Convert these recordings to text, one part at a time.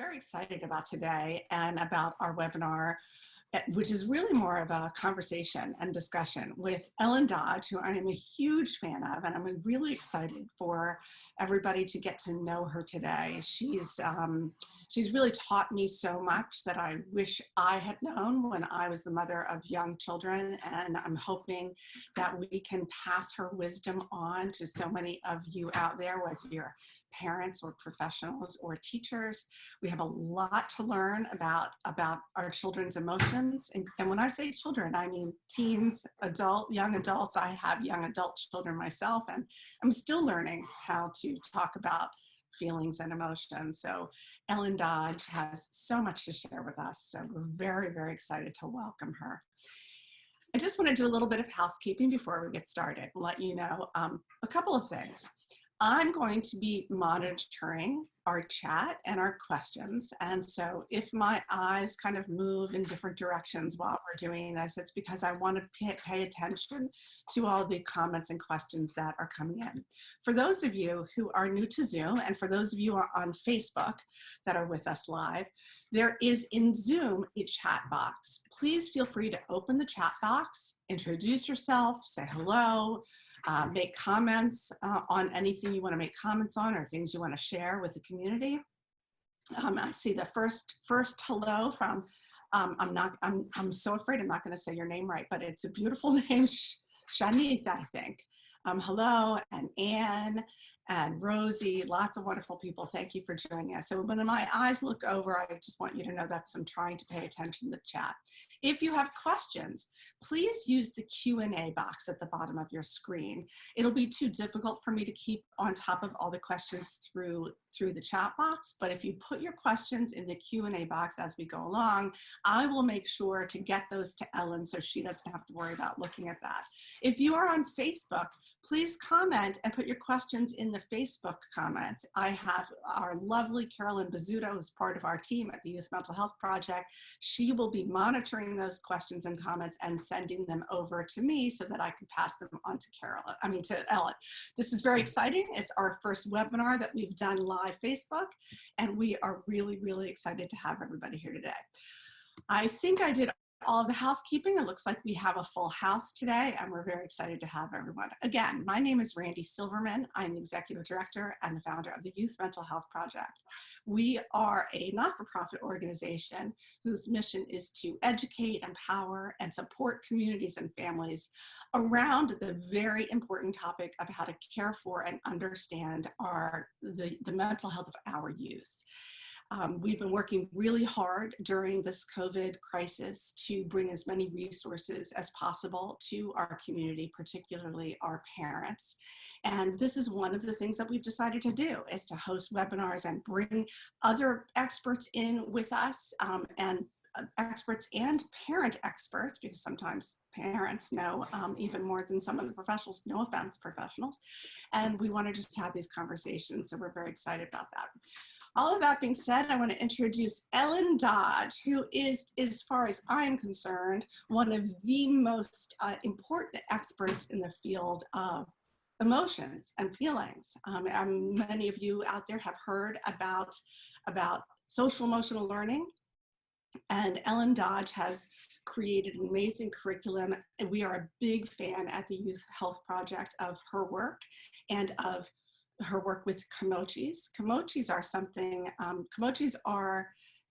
very excited about today and about our webinar, which is really more of a conversation and discussion with Ellen Dodge, who I am a huge fan of, and I'm really excited for everybody to get to know her today. She's really taught me so much that I wish I had known when I was the mother of young children, and I'm hoping that we can pass her wisdom on to so many of you out there, whether you're parents or professionals or teachers. We have a lot to learn about our children's emotions. And when I say children, I mean teens, young adults. I have young adult children myself, and I'm still learning how to talk about feelings and emotions. So Ellen Dodge has so much to share with us. So we're very, very excited to welcome her. I just want to do a little bit of housekeeping before we get started, let you know a couple of things. I'm going to be monitoring our chat and our questions. And so if my eyes kind of move in different directions while we're doing this, it's because I want to pay attention to all the comments and questions that are coming in. For those of you who are new to Zoom, and for those of you who are on Facebook that are with us live, there is in Zoom a chat box. Please feel free to open the chat box, introduce yourself, say hello, make comments on anything you want to make comments on or things you want to share with the community. I see the first hello from, I'm so afraid I'm not going to say your name right, but it's a beautiful name, Shanith, I think. Hello, and Anne and Rosie, lots of wonderful people. Thank you for joining us. So when my eyes look over, I just want you to know that I'm trying to pay attention to the chat. If you have questions, please use the Q&A box at the bottom of your screen. It'll be too difficult for me to keep on top of all the questions through the chat box, but if you put your questions in the Q&A box as we go along, I will make sure to get those to Ellen so she doesn't have to worry about looking at that. If you are on Facebook, please comment and put your questions in the Facebook comments. I have our lovely Carolyn Bizzuto, who's part of our team at the Youth Mental Health Project. She will be monitoring those questions and comments and sending them over to me so that I can pass them on to Ellen. This is very exciting. It's our first webinar that we've done live Facebook, and we are really, really excited to have everybody here today. I think I did all of the housekeeping. It looks like we have a full house today, and we're very excited to have everyone. Again, my name is Randy Silverman. I'm the Executive Director and the founder of the Youth Mental Health Project. We are a not-for-profit organization whose mission is to educate, empower, and support communities and families around the very important topic of how to care for and understand the mental health of our youth. We've been working really hard during this COVID crisis to bring as many resources as possible to our community, particularly our parents. And this is one of the things that we've decided to do, is to host webinars and bring other experts in with us, and experts and parent experts, because sometimes parents know even more than some of the professionals, no offense, professionals. And we want to just have these conversations, so we're very excited about that. All of that being said, I want to introduce Ellen Dodge, who is, as far as I'm concerned, one of the most important experts in the field of emotions and feelings. Many of you out there have heard about social emotional learning, and Ellen Dodge has created an amazing curriculum, and we are a big fan at the Youth Health Project of her work and of her work with kimochis. Kimochis are something,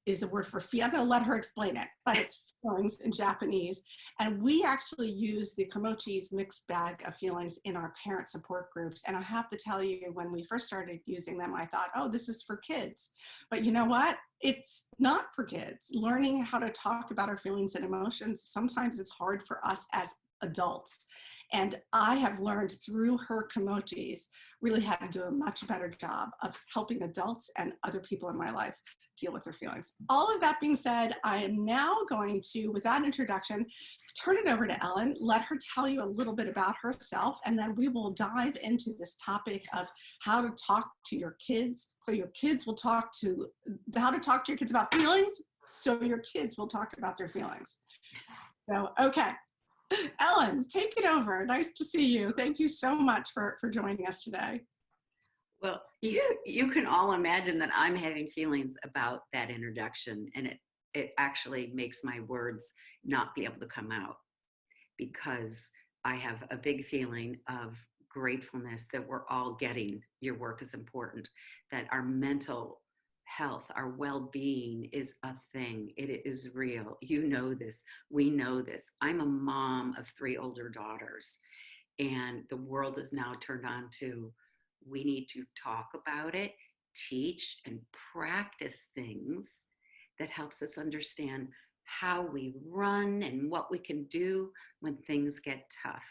is a word for I'm going to let her explain it, but it's feelings in Japanese. And we actually use the kimochis mixed bag of feelings in our parent support groups. And I have to tell you, when we first started using them, I thought, oh, this is for kids. But you know what? It's not for kids. Learning how to talk about our feelings and emotions sometimes is hard for us as adults. And I have learned through her kimochis really how to do a much better job of helping adults and other people in my life deal with their feelings. All of that being said, I am now going to, with that introduction, turn it over to Ellen, let her tell you a little bit about herself, and then we will dive into this topic of how to talk to your kids. So your kids will talk to, how to talk to your kids about feelings, so your kids will talk about their feelings. So, okay. Ellen, take it over. Nice to see you. Thank you so much for joining us today. Well, you can all imagine that I'm having feelings about that introduction, and it actually makes my words not be able to come out because I have a big feeling of gratefulness that we're all getting your work is important, that our mental health, our well-being is a thing. It is real. You know this. We know this. I'm a mom of three older daughters, and the world is now turned on to we need to talk about it, teach and practice things that helps us understand how we run and what we can do when things get tough,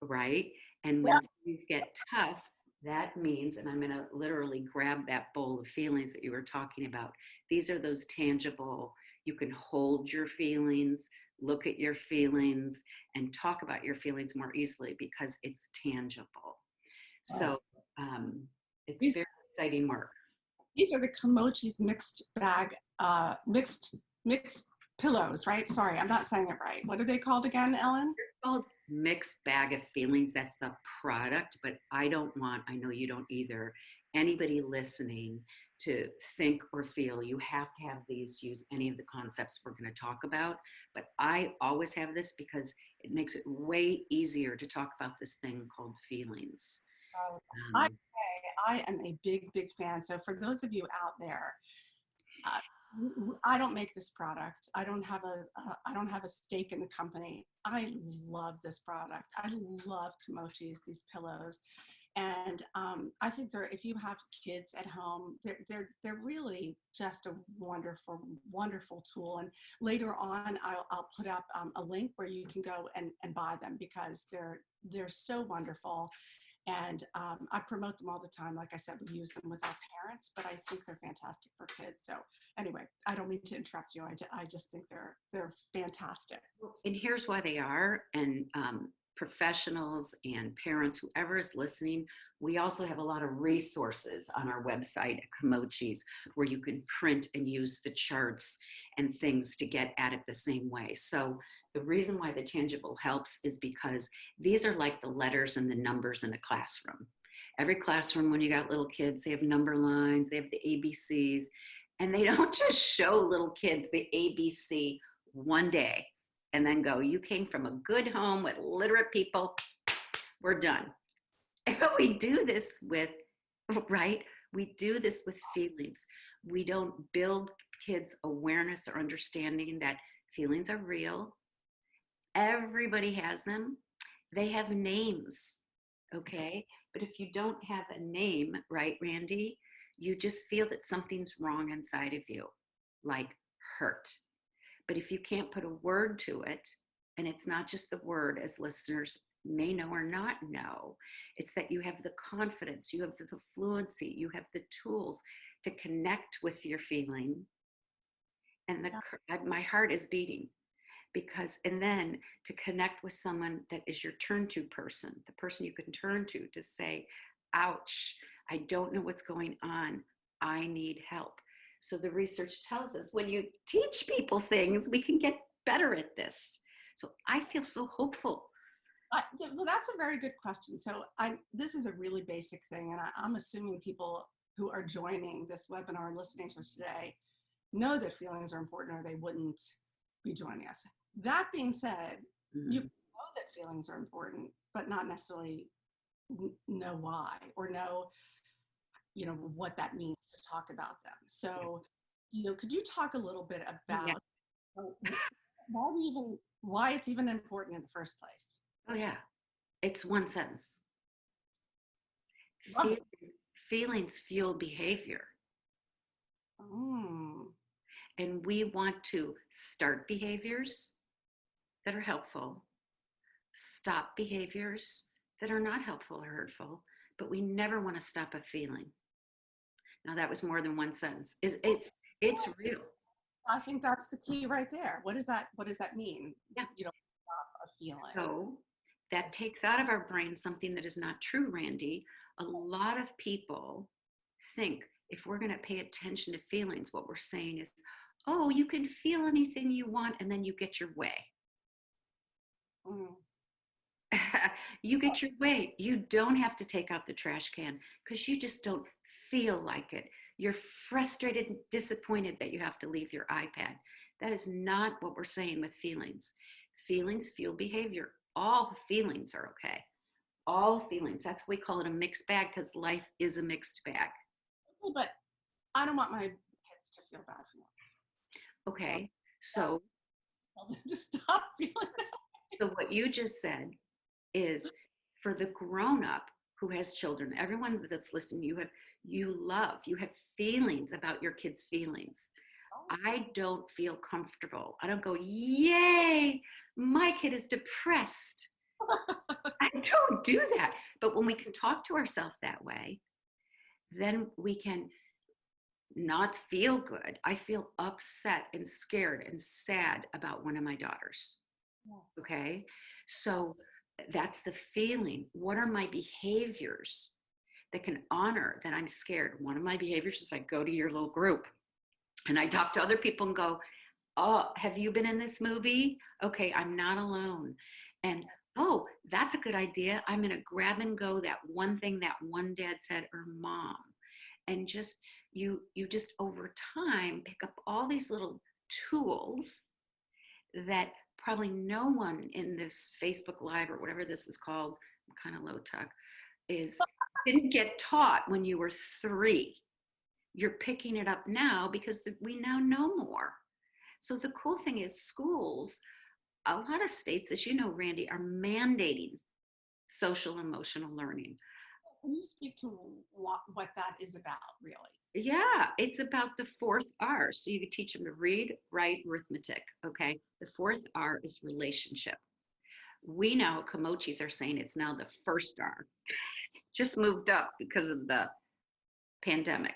right? And Yeah. when things get tough, that means, and I'm going to literally grab that bowl of feelings that you were talking about. These are those tangible, you can hold your feelings, look at your feelings, and talk about your feelings more easily because it's tangible. Oh. So it's These very exciting work. these are the Kimochi's mixed bag, mixed pillows, right? Sorry, I'm not saying it right. What are they called again, Ellen? Called mixed bag of feelings. That's the product, but I don't want, I know you don't either, anybody listening to think or feel you have to have these to use any of the concepts we're going to talk about. But I always have this because it makes it way easier to talk about this thing called feelings. Oh, I Um, I am a big fan. So for those of you out there, uh, I don't make this product. I don't have a stake in the company. I love this product. I love Kimochi's, these pillows. And I think if you have kids at home, they're really just a wonderful tool. And later on, I'll put up a link where you can go and buy them because they're so wonderful. And I promote them all the time. Like I said, we use them with our parents, but I think they're fantastic for kids. So anyway, I don't mean to interrupt you. I just think they're fantastic. and here's why they are. And professionals and parents, whoever is listening, we also have a lot of resources on our website at Kimochi's where you can print and use the charts and things to get at it the same way. So the reason why the tangible helps is because these are like the letters and the numbers in a classroom. Every classroom, when you got little kids, they have number lines, they have the ABCs, and they don't just show little kids the ABC one day and then go, you came from a good home with literate people, we're done. But we do this with, right? We do this with feelings. We don't build kids' awareness or understanding that feelings are real. Everybody has them. They have names, okay? But if you don't have a name, right, Randy, you just feel that something's wrong inside of you, like hurt. But if you can't put a word to it, and it's not just the word, as listeners may know or not know, it's that you have the confidence, you have the fluency, you have the tools to connect with your feeling. And my heart is beating because, and then to connect with someone that is your turn to person, the person you can turn to say, ouch, I don't know what's going on. I need help. So the research tells us when you teach people things, we can get better at this. So I feel so hopeful. Well, that's a very good question. So this is a really basic thing, and I'm assuming people who are joining this webinar and listening to us today know that feelings are important or they wouldn't be joining us. That being said, you know that feelings are important, but not necessarily know why or know, what that means to talk about them. So, could you talk a little bit Yeah. about why it's even important in the first place? Oh, yeah. It's one sentence. Love it. Feelings fuel behavior. Mm. And we want to start behaviors that are helpful, stop behaviors that are not helpful or hurtful, but we never want to stop a feeling. Now that was more than one sentence. It's real. I think that's the key right there. What does that mean? Yeah. Stop a feeling. So that takes out of our brain something that is not true, Randy. A lot of people think if we're going to pay attention to feelings, what we're saying is, oh, you can feel anything you want and then you get your way. Mm. You get your way. You don't have to take out the trash can because you just don't feel like it. You're frustrated and disappointed that you have to leave your iPad. That is not what we're saying with feelings. Feelings fuel behavior. All feelings are okay. All feelings. That's why we call it a mixed bag, because life is a mixed bag. But I don't want my kids to feel bad feelings. Okay. So, Tell them to stop feeling that. so what you just said is for the grown up who has children, everyone that's listening, you have feelings about your kids' feelings. I don't feel comfortable. I don't go, yay, my kid is depressed. I don't do that. But when we can talk to ourselves that way, then we can not feel good. I feel upset and scared and sad about one of my daughters. Okay. So that's the feeling. What are my behaviors that can honor that I'm scared? One of my behaviors is I go to your little group and I talk to other people and go, oh, have you been in this movie? Okay, I'm not alone. And oh, that's a good idea. I'm going to grab and go that one thing that one dad said or mom. And just you just over time pick up all these little tools that probably no one in this Facebook Live or whatever this is called, I'm kind of low tech, didn't get taught when you were 3. You're picking it up now because we now know more. So the cool thing is schools, a lot of states, as you know, Randy, are mandating social emotional learning. Can you speak to what that is about, really? Yeah, it's about the 4th R. So you could teach them to read, write, arithmetic. Okay. The 4th R is relationship. We now, Komochis are saying it's now the 1st R. Just moved up because of the pandemic.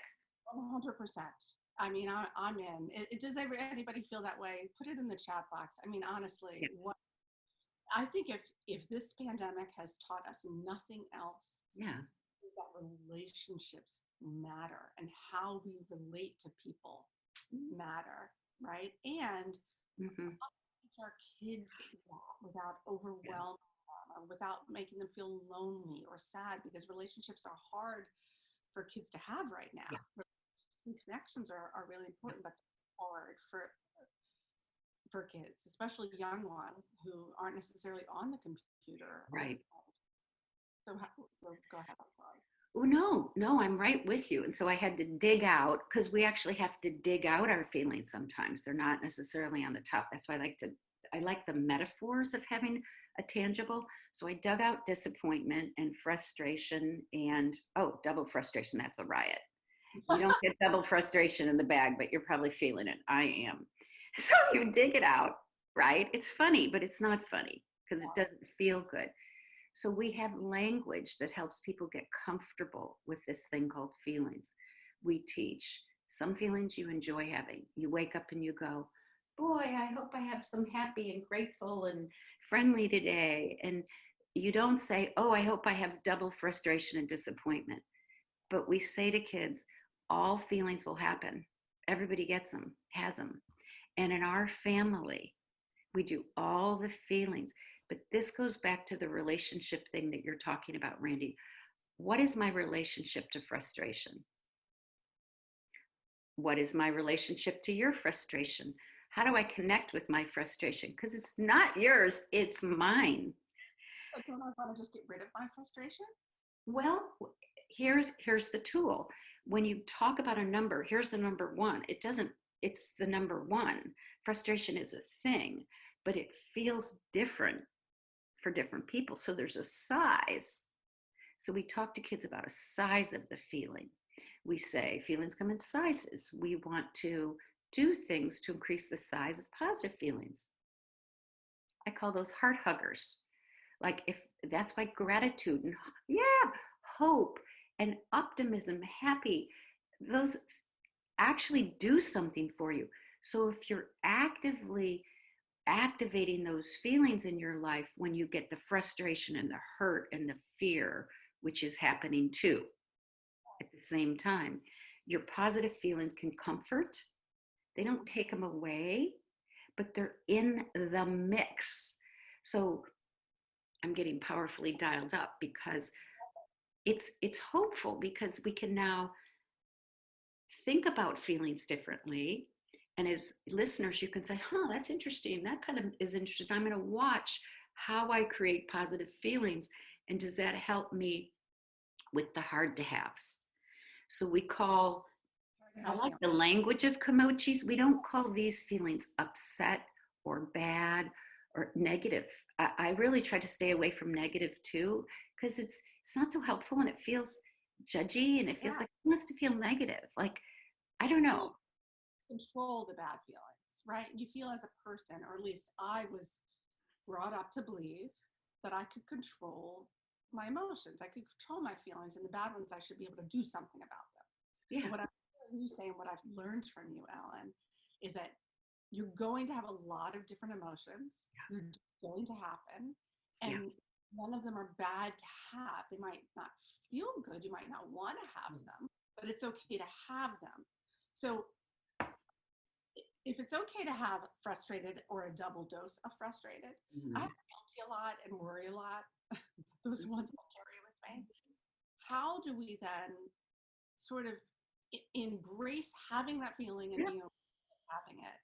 100%. I mean, I'm in. Does anybody feel that way? Put it in the chat box. I mean, honestly, Yeah. I think if this pandemic has taught us nothing else, Yeah. is that relationships matter and how we relate to people matter, right? And Mm-hmm. teach our kids that without overwhelming them or without making them feel lonely or sad, because relationships are hard for kids to have right now. Yeah. And connections are really important, but hard for kids, especially young ones who aren't necessarily on the computer. Right. So go ahead. I'm sorry. Oh, no, I'm right with you. And so I had to dig out, because we actually have to dig out our feelings sometimes. They're not necessarily on the top. That's why I like the metaphors of having a tangible. So I dug out disappointment and frustration and, oh, double frustration. That's a riot. You don't get double frustration in the bag, but you're probably feeling it. I am. So you dig it out, right? It's funny, but it's not funny because it doesn't feel good. So we have language that helps people get comfortable with this thing called feelings. We teach some feelings you enjoy having. You wake up and you go, boy, I hope I have some happy and grateful and friendly today. And you don't say, oh, I hope I have double frustration and disappointment. But we say to kids, all feelings will happen. Everybody gets them, has them. And in our family, we do all the feelings. But this goes back to the relationship thing that you're talking about, Randy. What is my relationship to frustration? What is my relationship to your frustration? How do I connect with my frustration? Because it's not yours, it's mine. But don't I want to just get rid of my frustration? Well, here's the tool. When you talk about a number, here's the number 1. It's the number 1. Frustration is a thing, but it feels different for different people. So there's a size. So we talk to kids about a size of the feeling. We say feelings come in sizes. We want to do things to increase the size of positive feelings. I call those heart huggers. Like, if that's why gratitude and hope and optimism, happy, those actually do something for you. So if you're actively activating those feelings in your life when you get the frustration and the hurt and the fear, which is happening too at the same time, your positive feelings can comfort. They don't take them away, but they're in the mix. So I'm getting powerfully dialed up because it's hopeful because we can now think about feelings differently. And as listeners, you can say, huh, that's interesting. That kind of is interesting. I'm going to watch how I create positive feelings. And does that help me with the hard to haves? So we call, Hard to I have like feelings. the language of Kimochis. We don't call these feelings upset or bad or negative. I really try to stay away from negative too, because it's not so helpful and it feels judgy and it feels Yeah, like it wants to feel negative. Like, I don't you feel know. control the bad feelings, right? You feel as a person, or at least I was brought up to believe that I could control my emotions. I could control my feelings, and the bad ones, I should be able to do something about them. But Yeah. what I'm hearing you saying, what I've learned from you, Ellen, is that you're going to have a lot of different emotions. They're just going to happen. Yeah. And none of them are bad to have. They might not feel good. You might not want to have them, but it's okay to have them. So if it's okay to have frustrated or a double dose of frustrated, I Mhm. have guilty a lot and worry a lot. Those ones I'll carry with me. How do we then sort of embrace having that feeling and Yeah. being okay with having it,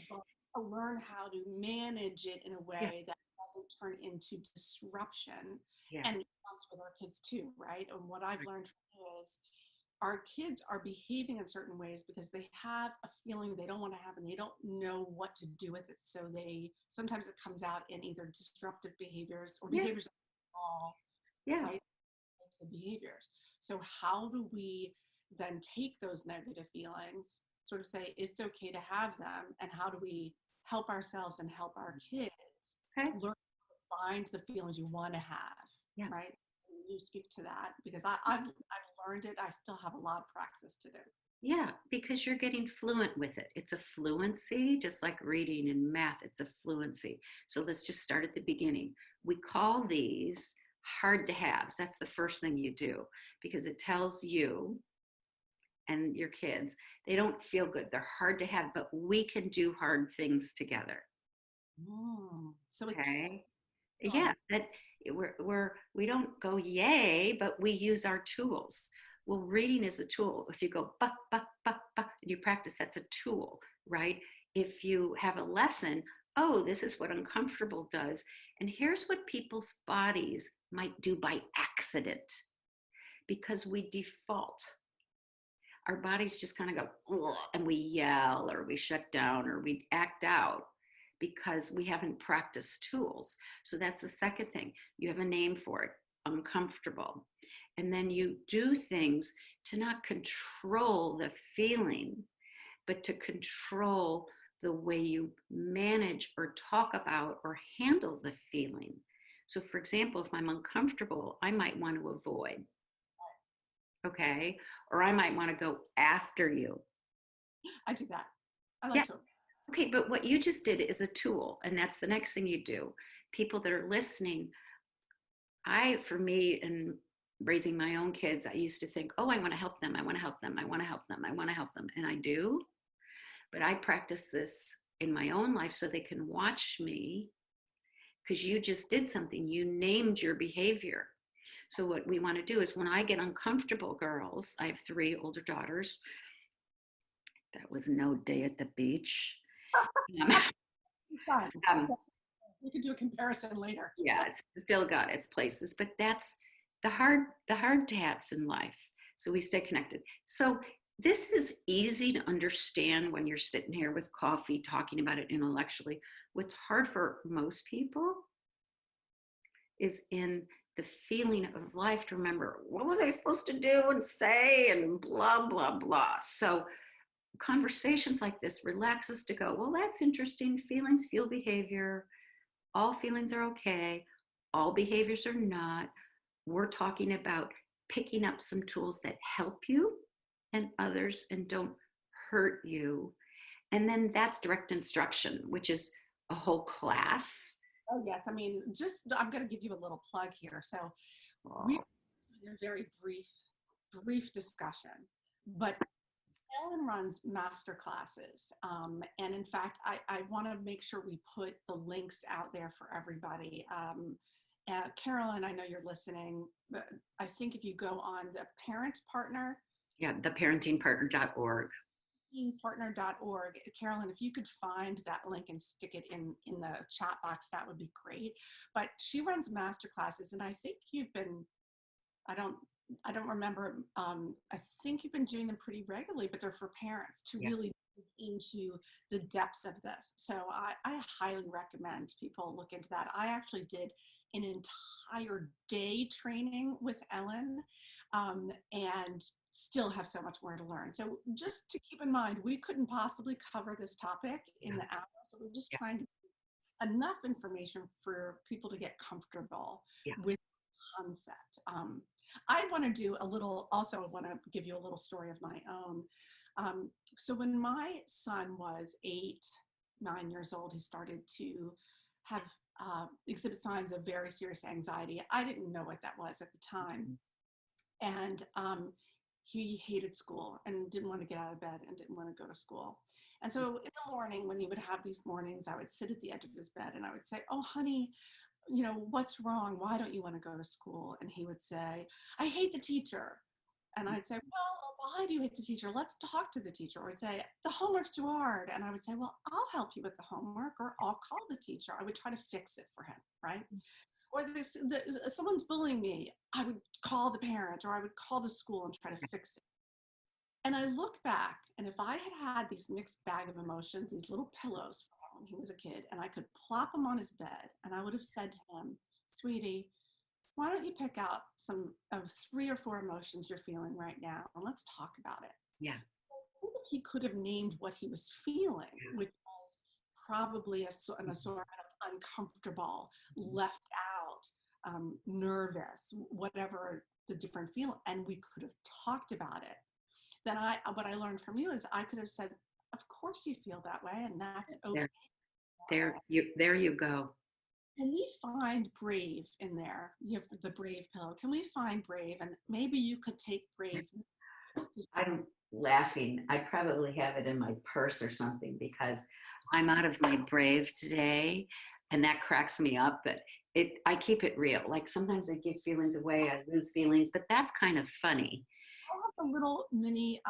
but learn how to manage it in a Yeah. way that doesn't turn into disruption Yeah. and us with our kids too, right? And what I've learned from you is our kids are behaving in certain ways because they have a feeling they don't want to have and they don't know what to do with it. So they sometimes it comes out in either disruptive behaviors or Yeah. behaviors all Yeah. right types of behaviors. So how do we then take those negative feelings, sort of say it's okay to have them, and how do we help ourselves and help our kids Okay. learn to find the feelings you want to have, Yeah. right? You speak to that because I've learned it. I still have a lot of practice to do. Yeah, because you're getting fluent with it. It's a fluency, just like reading and math, it's a fluency. So let's just start at the beginning. We call these hard to haves. That's the first thing you do because it tells you and your kids they don't feel good. They're hard to have, but we can do hard things together. So it's Okay. Yeah, that we don't go yay, but we use our tools. Well, reading is a tool. If you go and you practice, that's a tool, right? If you have a lesson, oh, this is what uncomfortable does. And here's what people's bodies might do by accident because we default. Our bodies just kind of go, "Ugh," and we yell or we shut down or we act out because we haven't practiced tools. So that's the second thing. You have a name for it, uncomfortable. And then you do things to not control the feeling, but to control the way you manage or talk about or handle the feeling. So, for example, if I'm uncomfortable, I might want to avoid, okay? Or I might want to go after you. I do that. I Yeah. like to. Okay, but what you just did is a tool, and that's the next thing you do. People that are listening, for me, and raising my own kids, I used to think, oh, I want to help them. I want to help them. I want to help them. I want to help them. And I do. But I practice this in my own life so they can watch me because you just did something. You named your behavior. So, what we want to do is when I get uncomfortable, girls, I have 3 older daughters. That was no day at the beach. Um, Sons. um, So we could do a comparison later. yeah, it's still got its places, but that's the hard taps in life. So we stay connected. So this is easy to understand when you're sitting here with coffee talking about it intellectually. What's hard for most people is in the feeling of life to remember what was I supposed to do and say and blah blah blah. So conversations like this relax us to go, well, that's interesting. Feelings fuel behavior. All feelings are okay. All behaviors are not. We're talking about picking up some tools that help you and others and don't hurt you. And then that's direct instruction, which is a whole class. Oh yes. I mean, just I'm going to give you a little plug here. So we're Oh, doing a very brief discussion, but Ellen runs master classes. And in fact, I want to make sure we put the links out there for everybody. Carolyn, I know you're listening, but I think if you go on the parent partner, Yeah, theparentingpartner.org. partner.org, Carolyn, if you could find that link and stick it in the chat box, that would be great. But she runs master classes, and I think you've been, I don't I don't remember. I think you've been doing them pretty regularly, but they're for parents to Yeah, really dig into the depths of this. So I highly recommend people look into that. I actually did an entire day training with Ellen, and still have so much more to learn. So just to keep in mind, we couldn't possibly cover this topic in yeah, the hour. So we're just yeah, trying to enough information for people to get comfortable yeah. with concept. I want to do a little, also want to give you a little story of my own. So when my son was 8, 9 years old, he started to have exhibit signs of very serious anxiety. I didn't know what that was at the time. Mhm. And he hated school and didn't want to get out of bed and didn't want to go to school. And so in the morning, when he would have these mornings, I would sit at the edge of his bed and I would say, "Oh, honey, what's wrong? Why don't you want to go to school?" And he would say, "I hate the teacher." And I'd say, "Well, why do you hate the teacher? Let's talk to the teacher." Or he'd say, "The homework's too hard." And I would say, "Well, I'll help you with the homework, or I'll call the teacher." I would try to fix it for him, right? Or someone's bullying me, I would call the parent or I would call the school and try to fix it. And I look back, and if I had had these mixed bag of emotions, these little pillows for him when he was a kid, and I could plop him on his bed, and I would have said to him, "Sweetie, why don't you pick out some of 3 or 4 emotions you're feeling right now, and let's talk about it." Yeah, I think if he could have named what he was feeling, which was probably an mhm, assortment of uncomfortable, mhm. left out, nervous, whatever the different feel, and we could have talked about it. Then what I learned from you is I could have said, "Of course you feel that way, and that's okay." There, there you go. Can we find brave in there? You have the brave pillow. Can we find brave? And maybe you could take brave. I'm laughing. I probably have it in my purse or something because I'm out of my brave today, and that cracks me up. But I keep it real. Like sometimes I give feelings away, I lose feelings, but that's kind of funny. I have the little mini,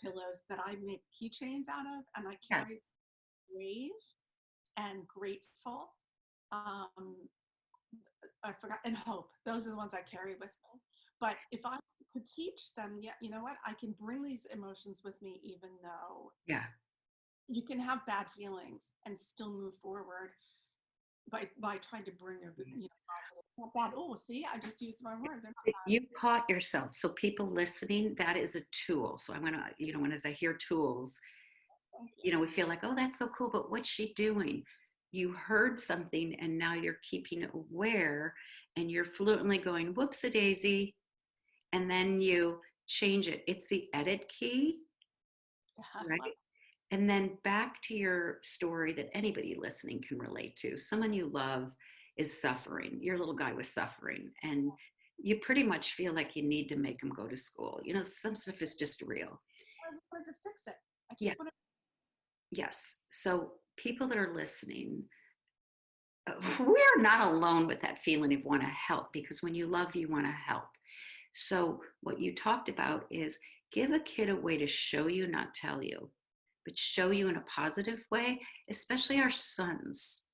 pillows that I make keychains out of, and I Yeah, carry brave and grateful. Um, I forgot, and hope. Those are the ones I carry with me. But if I could teach them, yeah, you know what? I can bring these emotions with me, even though yeah. you can have bad feelings and still move forward by trying to bring a positive. Not bad. Oh, see, I just used the wrong word. They're not bad. You caught yourself. So people listening, that is a tool. So I'm gonna, when as I hear tools, Thank you. we feel like, oh, that's so cool, but what's she doing? You heard something and now you're keeping it aware and you're fluently going, whoops a daisy, and then you change it. It's the edit key, Yeah, right? And then back to your story that anybody listening can relate to. Someone you love is suffering. Your little guy was suffering, and you pretty much feel like you need to make him go to school. Some stuff is just real. I just wanted to fix it. I Yeah, just wanted. yes. So people that are listening, we're not alone with that feeling of want to help, because when you love, you want to help. So what you talked about is give a kid a way to show you, not tell you, but show you in a positive way, especially our sons.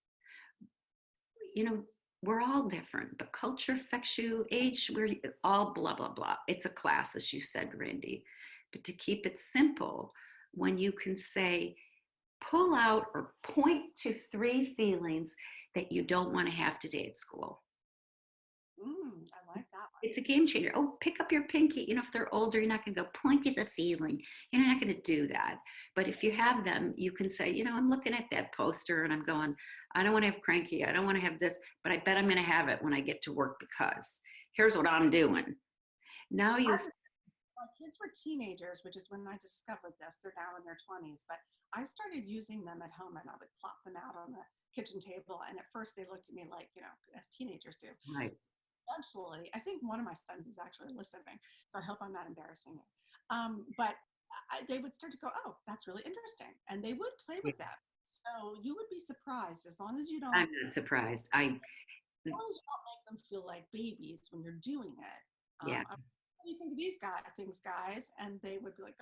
You know, we're all different, but culture affects you, age, we're all blah, blah, blah. It's a class, as you said, Randy. But to keep it simple, when you can say, pull out or point to 3 feelings that you don't want to have today at school. I like that one. It's a game changer. Oh, pick up your pinky. If they're older, you're not going to go point at the feeling. You're not going to do that. But if you have them, you can say, I'm looking at that poster and I'm going, I don't want to have cranky. I don't want to have this, but I bet I'm going to have it when I get to work because here's what I'm doing. Now I you, was, my kids were teenagers, which is when I discovered this. They're now in their 20s, but I started using them at home, and I would plop them out on the kitchen table. And at first, they looked at me like, as teenagers do. right. Eventually, I think one of my sons is actually listening, so I hope I'm not embarrassing him. But they would start to go, "Oh, that's really interesting," and they would play Yeah, with that. So you would be surprised, as long as you don't. I'm not surprised. long as you don't make them feel like babies when you're doing it. Yeah. What do you think of these things, guys? And they would be like,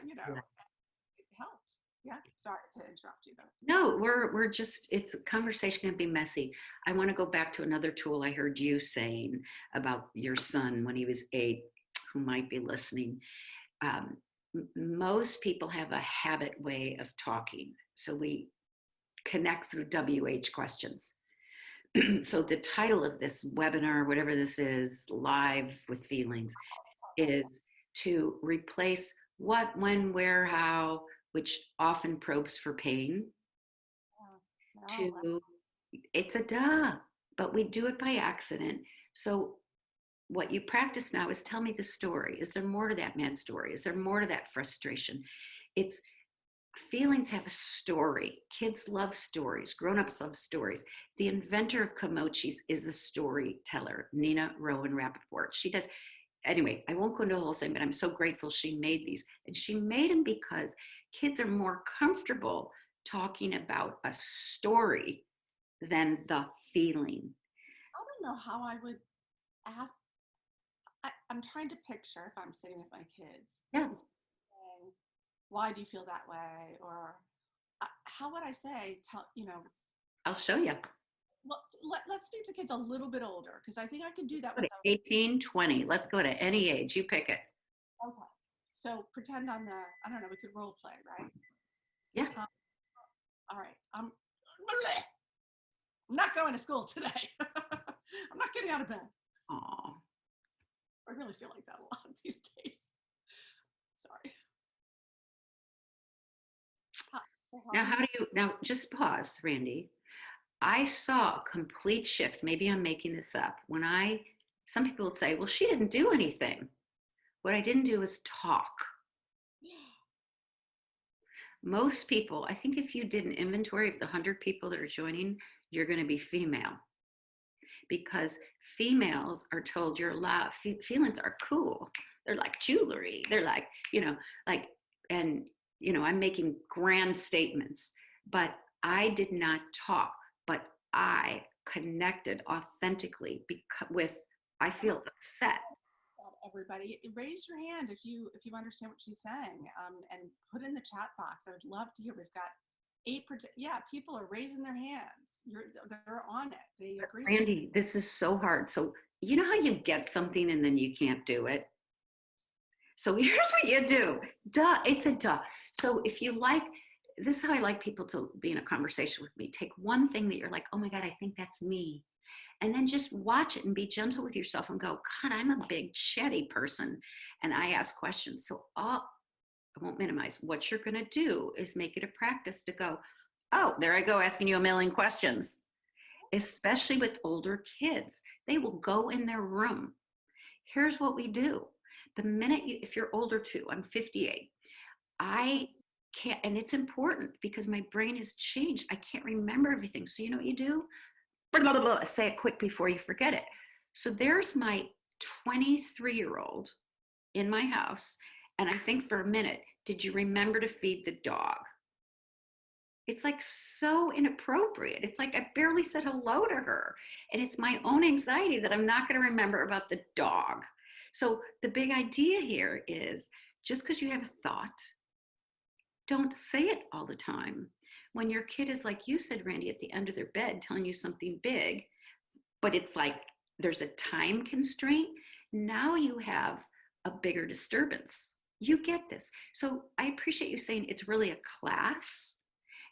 Yeah. it helped. Yeah. Sorry to interrupt you, though. No, we're just, it's a conversation can be messy. I want to go back to another tool I heard you saying about your son when he was 8, who might be listening. Um, Most people have a habit way of talking. So we connect through WH questions. So the title of this webinar, whatever this is, Live with Feelings, is to replace what, when, where, how, which often probes for pain, Yeah. No, to it's a duh, but we do it by accident. So what you practice now is tell me the story. Is there more to that mad story? Is there more to that frustration? It's feelings have a story. Kids love stories. Grown-ups love stories. The inventor of Komochis is the storyteller, Nina Rowan Rappaport. She does, anyway, I won't go into the whole thing, but I'm so grateful she made these. And she made them because kids are more comfortable talking about a story than the feeling. I don't know how I would ask. I'm trying to picture if I'm sitting with my kids Yeah, and saying, why do you feel that way? Or how would I say, I'll show you. well, let's speak to kids a little bit older, because I think I could do that Go with to 18, 20. Let's go to any age. You pick it. okay. So pretend on I don't know, we could role play, right? Yeah. Um, all right. I'm not going to school today. I'm not getting out of bed. Oh. I really feel like that a lot these days. Sorry. Now, how do you, now just pause, Randy. I saw a complete shift. Maybe I'm making this up. Some people would say, well, she didn't do anything. What I didn't do is talk. Most people, I think if you did an inventory of the 100 people that are joining, you're going to be female, because females are told you're loud. Feelings are cool. They're like jewelry. They're like, like, and, I'm making grand statements, but I did not talk, but I connected authentically with, I feel upset. Everybody, raise your hand if you understand what she's saying, and put in the chat box. I would love to hear. We've got 8. Yeah, people are raising their hands. They're on it. They agree. Randy, this is so hard. So you know how you get something and then you can't do it? So here's what you do. Duh, it's a duh. So if you like, this is how I like people to be in a conversation with me. Take one thing that you're like, oh my God, I think that's me. And then just watch it and be gentle with yourself and go, God, I'm a big chatty person. And I ask questions. So I won't minimize. What you're going to do is make it a practice to go, oh, there I go, asking you a million questions, especially with older kids. They will go in their room. Here's what we do. The minute if you're older too, I'm 58. I can't, and it's important because my brain has changed. I can't remember everything. So you know what you do? Blah, blah, blah, say it quick before you forget it. So there's my 23-year-old in my house. And I think for a minute, did you remember to feed the dog? It's like so inappropriate. It's like I barely said hello to her. And it's my own anxiety that I'm not going to remember about the dog. So the big idea here is just because you have a thought, don't say it all the time. When your kid is, like you said, Randy, at the end of their bed telling you something big, but it's like there's a time constraint, now you have a bigger disturbance. You get this. So I appreciate you saying it's really a class.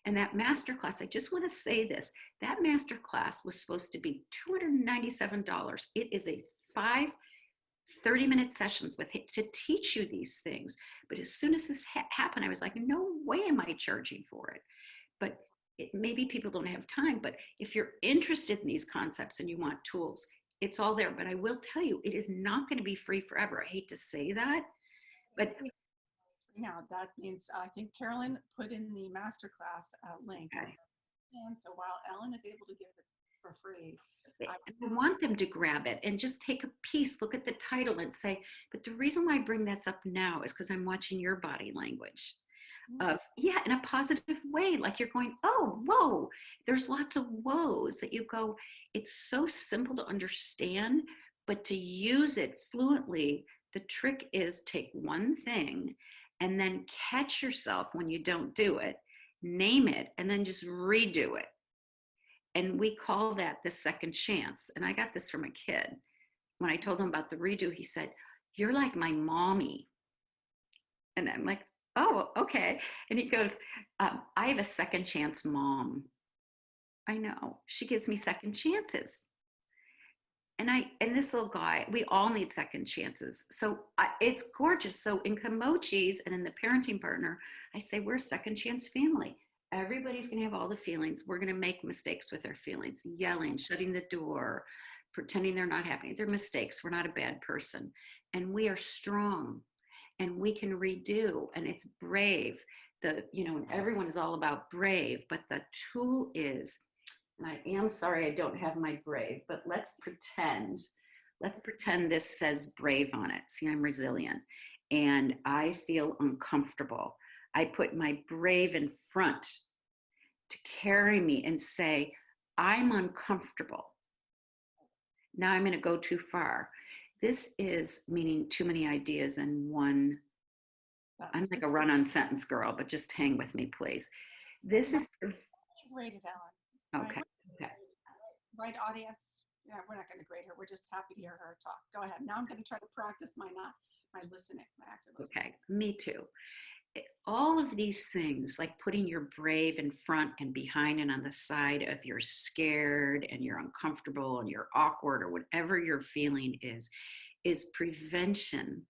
And that master class, I just want to say this, that master class was supposed to be $297. It is a 30-minute sessions with him to teach you these things. But as soon as this happened, I was like, no way am I charging for it. But maybe people don't have time. But if you're interested in these concepts and you want tools, it's all there. But I will tell you, it is not going to be free forever. I hate to say that, but now that means I think Carolyn put in the masterclass link. okay. And so while Ellen is able to give it for free, I want them to grab it and just take a piece, look at the title and say, but the reason why I bring this up now is because I'm watching your body language. Mm. yeah, in a positive way. Like you're going, oh, whoa. There's lots of whoas that you go, it's so simple to understand, but to use it fluently, the trick is take one thing and then catch yourself when you don't do it, name it, and then just redo it. And we call that the second chance. And I got this from a kid. When I told him about the redo, he said, "You're like my mommy." And I'm like, "Oh, okay." And he goes, "I have a second chance mom." I know. She gives me second chances. And this little guy, we all need second chances. So it's gorgeous. So in Kimochis and in the parenting partner, I say we're a second chance family. Everybody's going to have all the feelings. We're going to make mistakes with our feelings, yelling, shutting the door, pretending they're not happening. They're mistakes. We're not a bad person. And we are strong and we can redo. And it's brave. And everyone is all about brave, but the tool is, and I am sorry I don't have my brave, but let's pretend this says brave on it. See, I'm resilient and I feel uncomfortable. I put my brave in front to carry me and say, I'm uncomfortable. Now I'm going to go too far. This is meaning too many ideas in one. I'm like a run on sentence girl, but just hang with me, please. This is Graded, Ellen. Right? okay. Okay. Right, audience. Yeah, we're not going to grade her. We're just happy to hear her talk. Go ahead. Now I'm going to try to practice my listening, my active listening. Okay. Me too. All of these things, like putting your brave in front and behind and on the side of you're scared and you're uncomfortable and you're awkward or whatever your feeling is prevention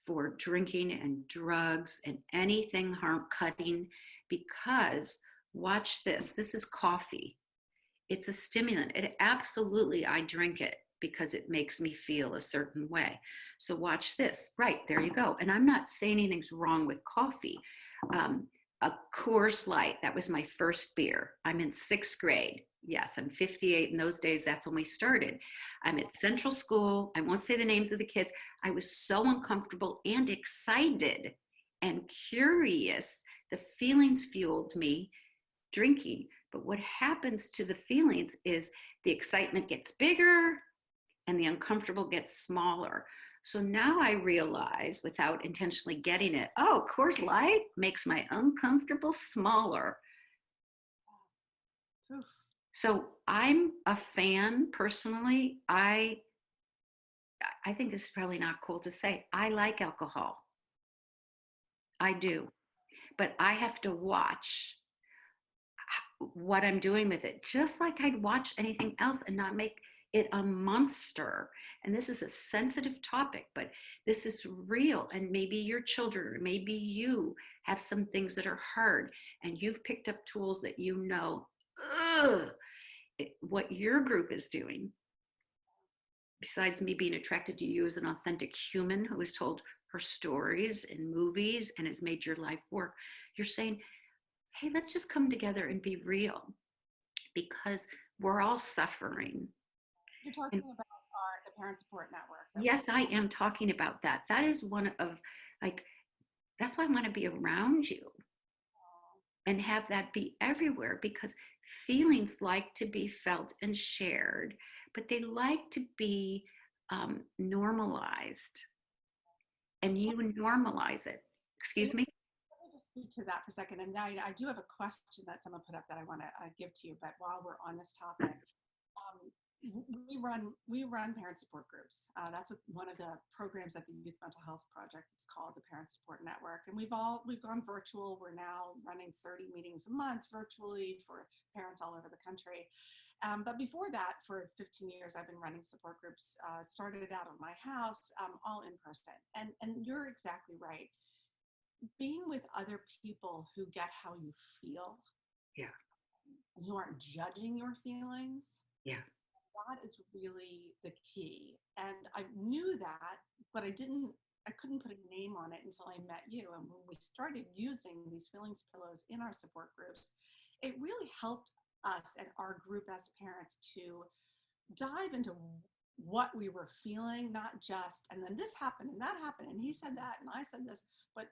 for drinking and drugs and anything harm cutting. Because watch this is coffee. It's a stimulant. It absolutely, I drink it because it makes me feel a certain way. So watch this. Right, there you go. And I'm not saying anything's wrong with coffee. A Coors Light, that was my first beer. I'm in sixth grade. Yes, I'm 58. In those days, that's when we started. I'm at Central School. I won't say the names of the kids. I was so uncomfortable and excited and curious. The feelings fueled me drinking. But what happens to the feelings is the excitement gets bigger and the uncomfortable gets smaller. So now I realize without intentionally getting it, oh, Coors Light makes my uncomfortable smaller. Oof. So I'm a fan personally. I think this is probably not cool to say. I like alcohol. I do. But I have to watch what I'm doing with it, just like I'd watch anything else and not make it a monster. And this is a sensitive topic, but this is real. And maybe your children, or maybe you have some things that are hard and you've picked up tools that you know, what your group is doing, besides me being attracted to you as an authentic human who has told her stories in movies and has made your life work. You're saying, hey, let's just come together and be real because we're all suffering. You're talking And about the Parent Support Network. yes, I am talking about that. That is one of, like, that's why I want to be around you and have that be everywhere because feelings like to be felt and shared, but they like to be normalized. And you normalize it. Excuse me? Let me just speak to that for a second. And I do have a question that someone put up that I want to give to you. But while we're on this topic, um, we run parent support groups. That's one of the programs at the Youth Mental Health Project. It's called the Parent Support Network, and we've gone virtual. We're now running 30 meetings a month virtually for parents all over the country. But before that, for 15 years, I've been running support groups. Started out of my house, all in person. And you're exactly right. Being with other people who get how you feel, Yeah. who aren't judging your feelings, Yeah. that is really the key. And I knew that, but I couldn't put a name on it until I met you. And when we started using these feelings pillows in our support groups, it really helped us and our group as parents to dive into what we were feeling, not just, and then this happened and that happened, and he said that, and I said this, but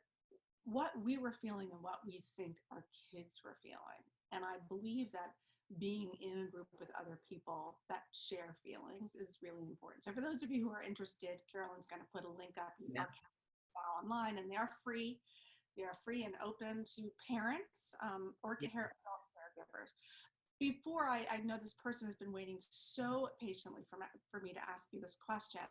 what we were feeling and what we think our kids were feeling. And I believe that being in a group with other people that share feelings is really important. So for those of you who are interested, Carolyn's going to put a link up. Yeah. Our online, and they're free. They are free and open to parents or Yeah. adult caregivers. Before I know this person has been waiting so patiently for me to ask you this question.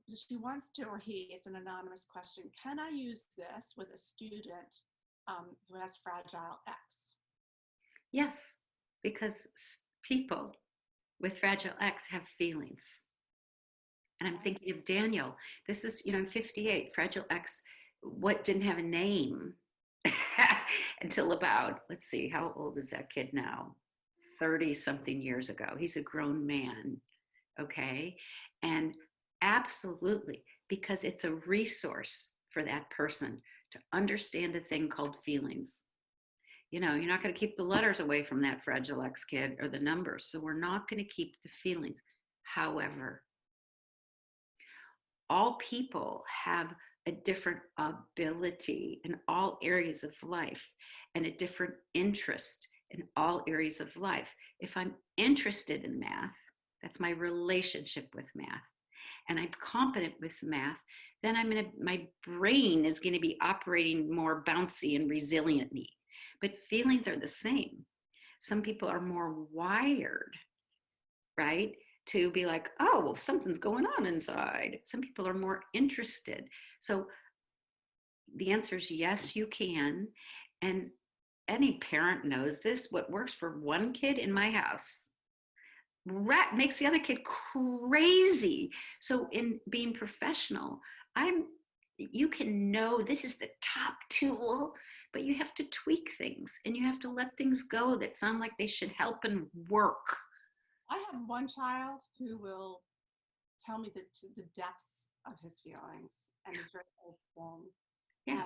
She wants to, or he, it's an anonymous question. Can I use this with a student who has Fragile X? Yes, because people with Fragile X have feelings. And I'm thinking of Daniel. This is, I'm 58. Fragile X, what didn't have a name until about, let's see, how old is that kid now? 30 something years ago. He's a grown man. Okay. And absolutely, because it's a resource for that person to understand a thing called feelings. You're not going to keep the letters away from that Fragile X kid or the numbers. So we're not going to keep the feelings. However, all people have a different ability in all areas of life and a different interest in all areas of life. If I'm interested in math, that's my relationship with math, and I'm competent with math, then my brain is going to be operating more bouncy and resiliently. But feelings are the same. Some people are more wired, right, to be like, oh, well, something's going on inside. Some people are more interested. So the answer is yes, you can. And any parent knows this. What works for one kid in my house makes the other kid crazy. So in being professional, you can know this is the top tool, but you have to tweak things and you have to let things go that sound like they should help and work. I have one child who will tell me the depths of his feelings and is very open. Yeah.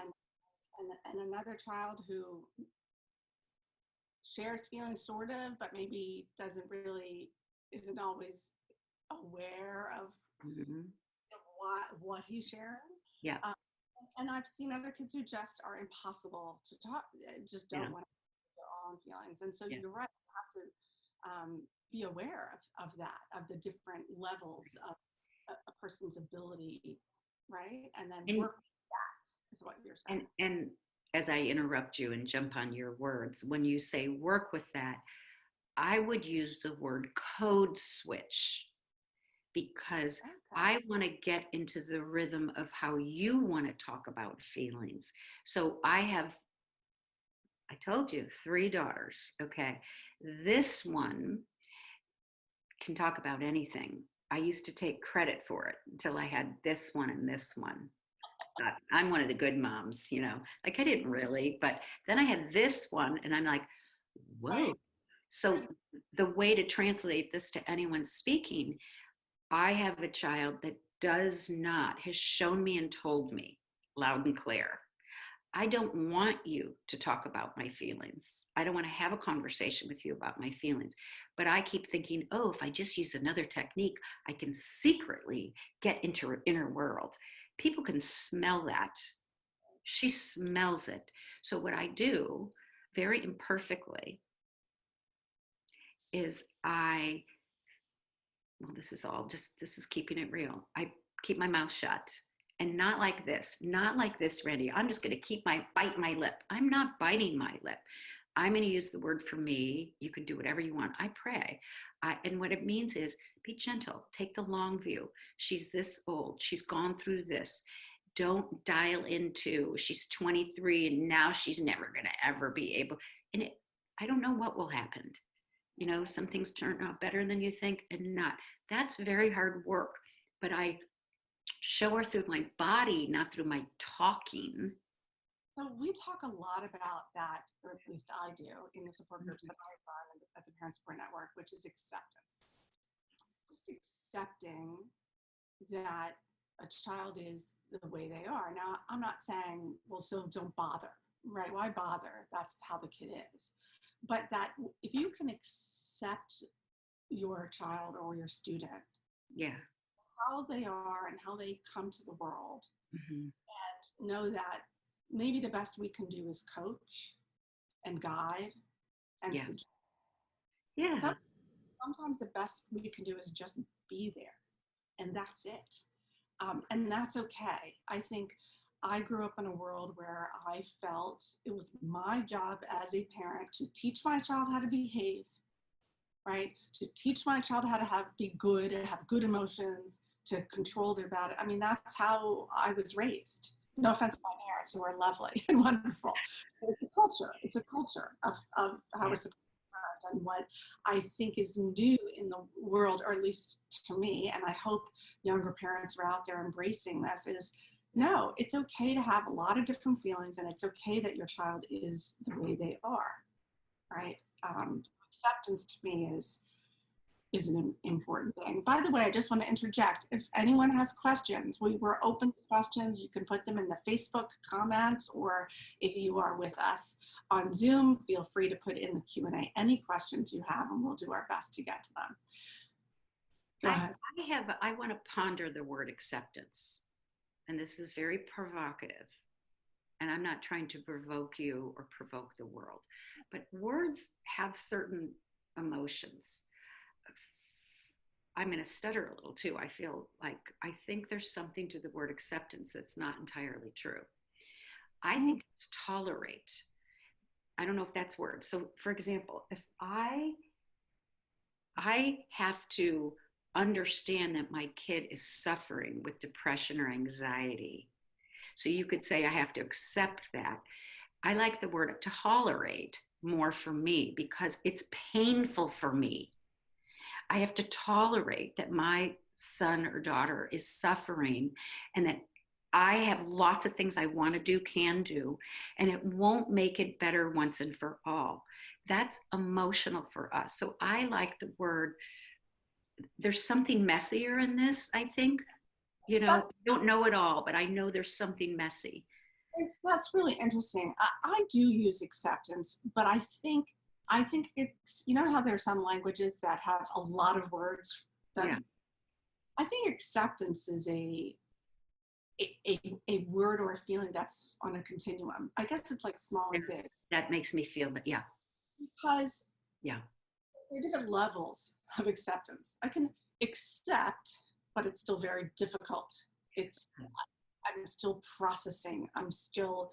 And another child who shares feelings sort of, but maybe isn't always aware of Mm-hmm. what he's sharing. Yeah. And I've seen other kids who just are impossible to talk, just don't Yeah. want to share their own feelings. And so Yeah. you're right, you have to be aware of that, of the different levels of a person's ability, right? And then And work with that is what you're saying. and as I interrupt you and jump on your words, when you say work with that, I would use the word code switch, because Okay. I want to get into the rhythm of how you want to talk about feelings. So I told you 3 daughters. Okay. This one can talk about anything. I used to take credit for it until I had this one and this one. I'm one of the good moms, like I didn't really, but then I had this one and I'm like, whoa. So the way to translate this to anyone speaking, I have a child that has shown me and told me loud and clear, I don't want you to talk about my feelings. I don't want to have a conversation with you about my feelings. But I keep thinking, oh, if I just use another technique, I can secretly get into her inner world. People can smell that. She smells it. So what I do very imperfectly is this is keeping it real. I keep my mouth shut. And not like this, Randy. I'm just going to bite my lip. I'm not biting my lip. I'm going to use the word for me. You can do whatever you want. I pray. And what it means is be gentle. Take the long view. She's this old. She's gone through this. Don't dial into she's 23 and now she's never going to ever be able. And I don't know what will happen. Some things turn out better than you think and not. That's very hard work. But I show her through my body, not through my talking. So we talk a lot about that, or at least I do, in the support groups that I run at the Parent Support Network, which is acceptance. Just accepting that a child is the way they are. Now, I'm not saying, well, so don't bother, right? Why bother? That's how the kid is. But that if you can accept your child or your student, Yeah, how they are and how they come to the world, mm-hmm. and know that maybe the best we can do is coach and guide and Yeah. suggest. Yeah. Sometimes the best we can do is just be there, and that's it. And that's okay. I think I grew up in a world where I felt it was my job as a parent to teach my child how to behave, right? To teach my child how to be good and have good emotions, to control their bad. I mean, that's how I was raised. No offense to my parents, who are lovely and wonderful. But it's a culture. It's a culture of how we're Yeah. supposed to parent. And what I think is new in the world, or at least to me, and I hope younger parents are out there embracing this, is no, it's okay to have a lot of different feelings, and it's okay that your child is the way they are, right? Acceptance to me is an important thing. By the way, I just want to interject. If anyone has questions, we're open to questions. You can put them in the Facebook comments, or if you are with us on Zoom, feel free to put in the Q&A any questions you have, and we'll do our best to get to them. Go ahead. I want to ponder the word acceptance. And this is very provocative. And I'm not trying to provoke you or provoke the world, but words have certain emotions. I'm going to stutter a little too. I feel like I think there's something to the word acceptance that's not entirely true. I think it's tolerate. I don't know if that's word. So for example, if I have to understand that my kid is suffering with depression or anxiety. So you could say I have to accept that. I like the word tolerate more for me because it's painful for me. I have to tolerate that my son or daughter is suffering and that I have lots of things I want to do, can do, and it won't make it better once and for all. That's emotional for us. So I like the word. There's something messier in this, I think. I don't know it all, but I know there's something messy. That's really interesting. I do use acceptance, but I think it's, you know how there's some languages that have a lot of words that Yeah. I think acceptance is a word or a feeling that's on a continuum. I guess it's like small and big, That makes me feel that, yeah, because yeah, there are different levels of acceptance. I can accept, but it's still very difficult. I'm still processing. I'm still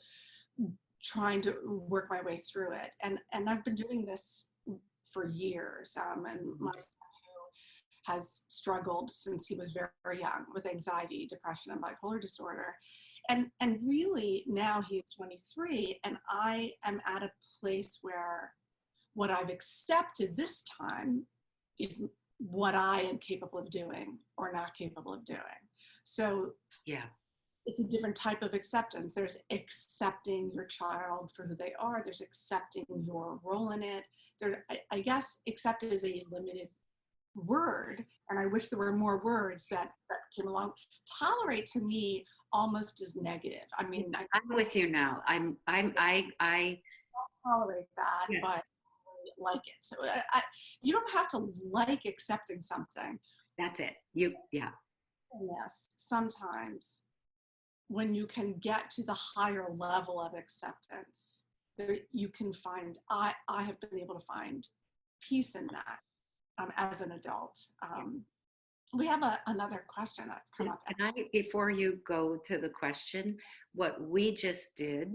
trying to work my way through it. And I've been doing this for years. And my son, who has struggled since he was very, very young with anxiety, depression, and bipolar disorder. And really now he's 23, and I am at a place where what I've accepted this time is what I am capable of doing or not capable of doing. So yeah, it's a different type of acceptance. There's accepting your child for who they are. There's accepting your role in it. I guess accept is a limited word, and I wish there were more words that came along. Tolerate to me almost is negative. I mean, I'm with you now. I tolerate that, yes. but I like it. So you don't have to like accepting something. That's it. Yeah, Yes, sometimes when you can get to the higher level of acceptance, there you can find, I have been able to find peace in that as an adult. We have another question that's come up. and before you go to the question, what we just did,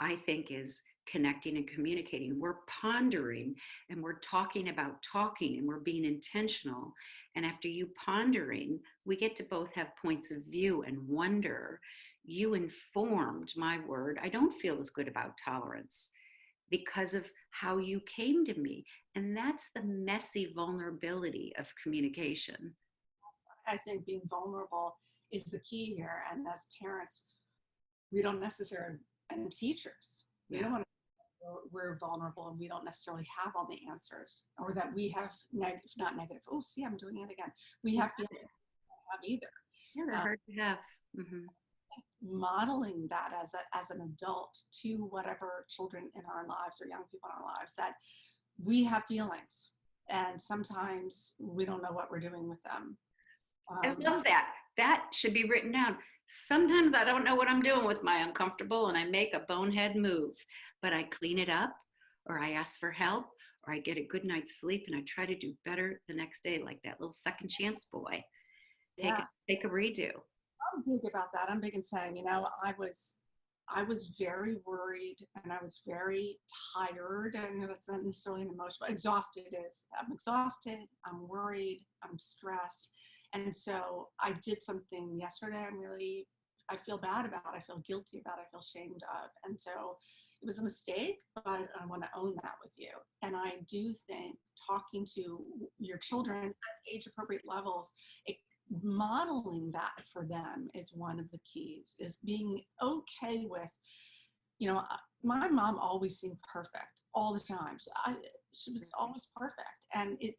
I think, is connecting and communicating. We're pondering and we're talking about talking and we're being intentional. And after you pondering, we get to both have points of view and wonder. You informed my word. I don't feel as good about tolerance because of how you came to me. And that's the messy vulnerability of communication. I think being vulnerable is the key here. And as parents, we don't necessarily, and teachers, we don't want to, we're vulnerable and we don't necessarily have all the answers, or that we have not negative. Oh, see, I'm doing it again. We have feelings we don't have either. Yeah, they're hard to have. Mm-hmm. Modeling that as an adult to whatever children in our lives or young people in our lives, that we have feelings and sometimes we don't know what we're doing with them. I love that. That should be written down. Sometimes I don't know what I'm doing with my uncomfortable and I make a bonehead move, but I clean it up or I ask for help or I get a good night's sleep and I try to do better the next day, like that little second chance boy. Yeah, Take a redo. I'm big about that. I'm big in saying, I was very worried and I was very tired. And that's not necessarily an emotion, but exhausted is. I'm exhausted, I'm worried, I'm stressed. And so I did something yesterday I feel bad about, I feel guilty about, I feel shamed of. And so it was a mistake, but I want to own that with you. And I do think talking to your children at age appropriate levels, it, modeling that for them is one of the keys, is being okay with, my mom always seemed perfect all the time. She was always perfect. And it,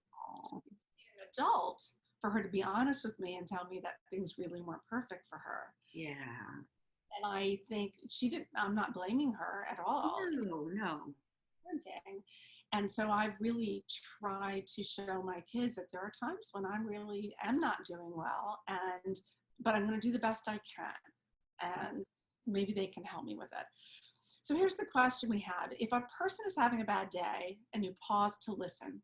to be an adult, for her to be honest with me and tell me that things really weren't perfect for her. Yeah. And I think I'm not blaming her at all. No, no. Parenting. And so I really try to show my kids that there are times when I really am not doing well, but I'm going to do the best I can. And maybe they can help me with it. So here's the question we have. If a person is having a bad day and you pause to listen,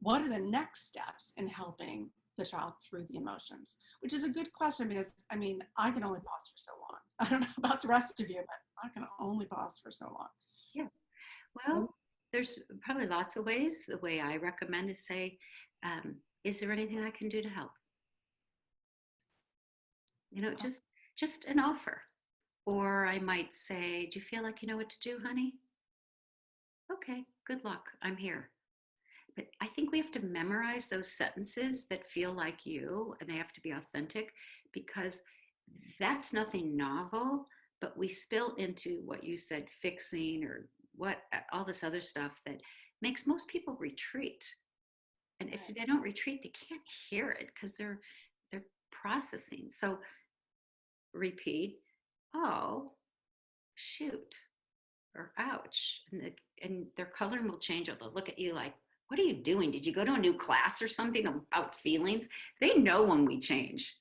what are the next steps in helping the child through the emotions? Which is a good question because, I can only pause for so long. I don't know about the rest of you, but I can only pause for so long. Yeah. Well, there's probably lots of ways. The way I recommend is say, is there anything I can do to help? Just an offer. Or I might say, do you feel like you know what to do, honey? Okay, good luck. I'm here. But I think we have to memorize those sentences that feel like you, and they have to be authentic because that's nothing novel, but we spill into what you said, fixing or what, all this other stuff that makes most people retreat. And if they don't retreat, they can't hear it because they're processing. So repeat, oh, shoot, or ouch, and their coloring will change. Or they'll look at you like, what are you doing? Did you go to a new class or something about feelings? They know when we change.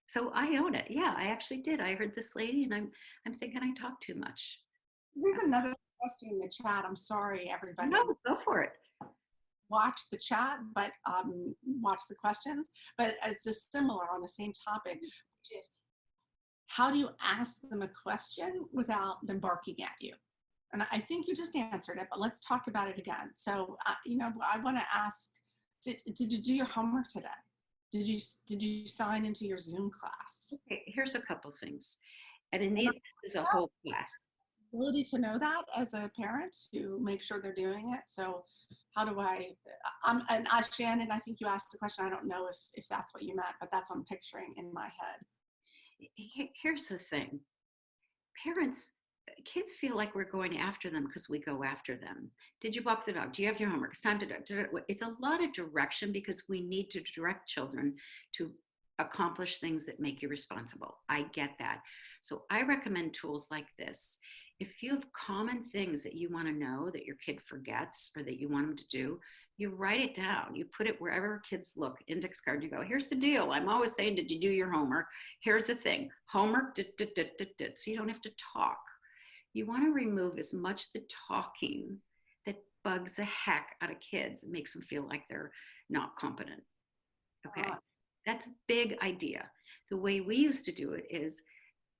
So I own it. Yeah, I actually did. I heard this lady and I'm thinking I talk too much. Here's another question in the chat. I'm sorry, everybody. No, go for it. Watch the chat, but watch the questions. But it's a similar on the same topic, which is how do you ask them a question without them barking at you? And I think you just answered it, but let's talk about it again. So, I want to ask, did you do your homework today? Did you sign into your Zoom class? Okay, here's a couple things. And in these is a whole class. Ability to know that as a parent to make sure they're doing it. So how do and Shannon, I think you asked the question. I don't know if that's what you meant, but that's what I'm picturing in my head. Here's the thing. Kids feel like we're going after them because we go after them. Did you walk the dog? Do you have your homework? It's time to do. It's a lot of direction because we need to direct children to accomplish things that make you responsible. I get that. So I recommend tools like this. If you have common things that you want to know that your kid forgets or that you want them to do, you write it down. You put it wherever kids look, index card, you go, here's the deal. I'm always saying, did you do your homework? Here's the thing, homework, so you don't have to talk. You want to remove as much the talking that bugs the heck out of kids and makes them feel like they're not competent. Okay, that's a big idea. The way we used to do it is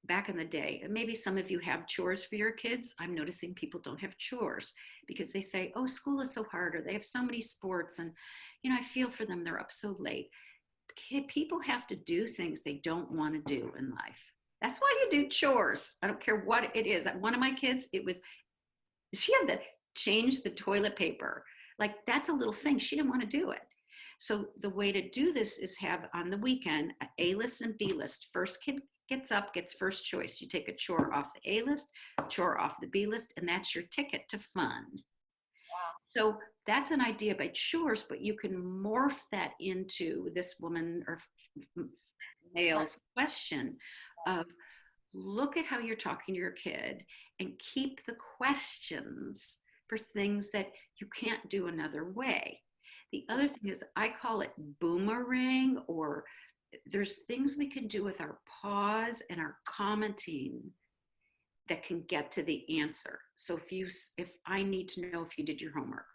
back in the day, and maybe some of you have chores for your kids. I'm noticing people don't have chores because they say, oh, school is so hard, or they have so many sports, and I feel for them, they're up so late. People have to do things they don't want to do in life. That's why you do chores. I don't care what it is. One of my kids, she had to change the toilet paper. Like, that's a little thing. She didn't want to do it. So the way to do this is have on the weekend an A list and B list. First kid gets up, gets first choice. You take a chore off the A list, chore off the B list, and that's your ticket to fun. Wow. So that's an idea by chores, but you can morph that into this woman or male's question of, look at how you're talking to your kid and keep the questions for things that you can't do another way. The other thing is, I call it boomerang or there's things we can do with our pause and our commenting that can get to the answer. So if I need to know if you did your homework,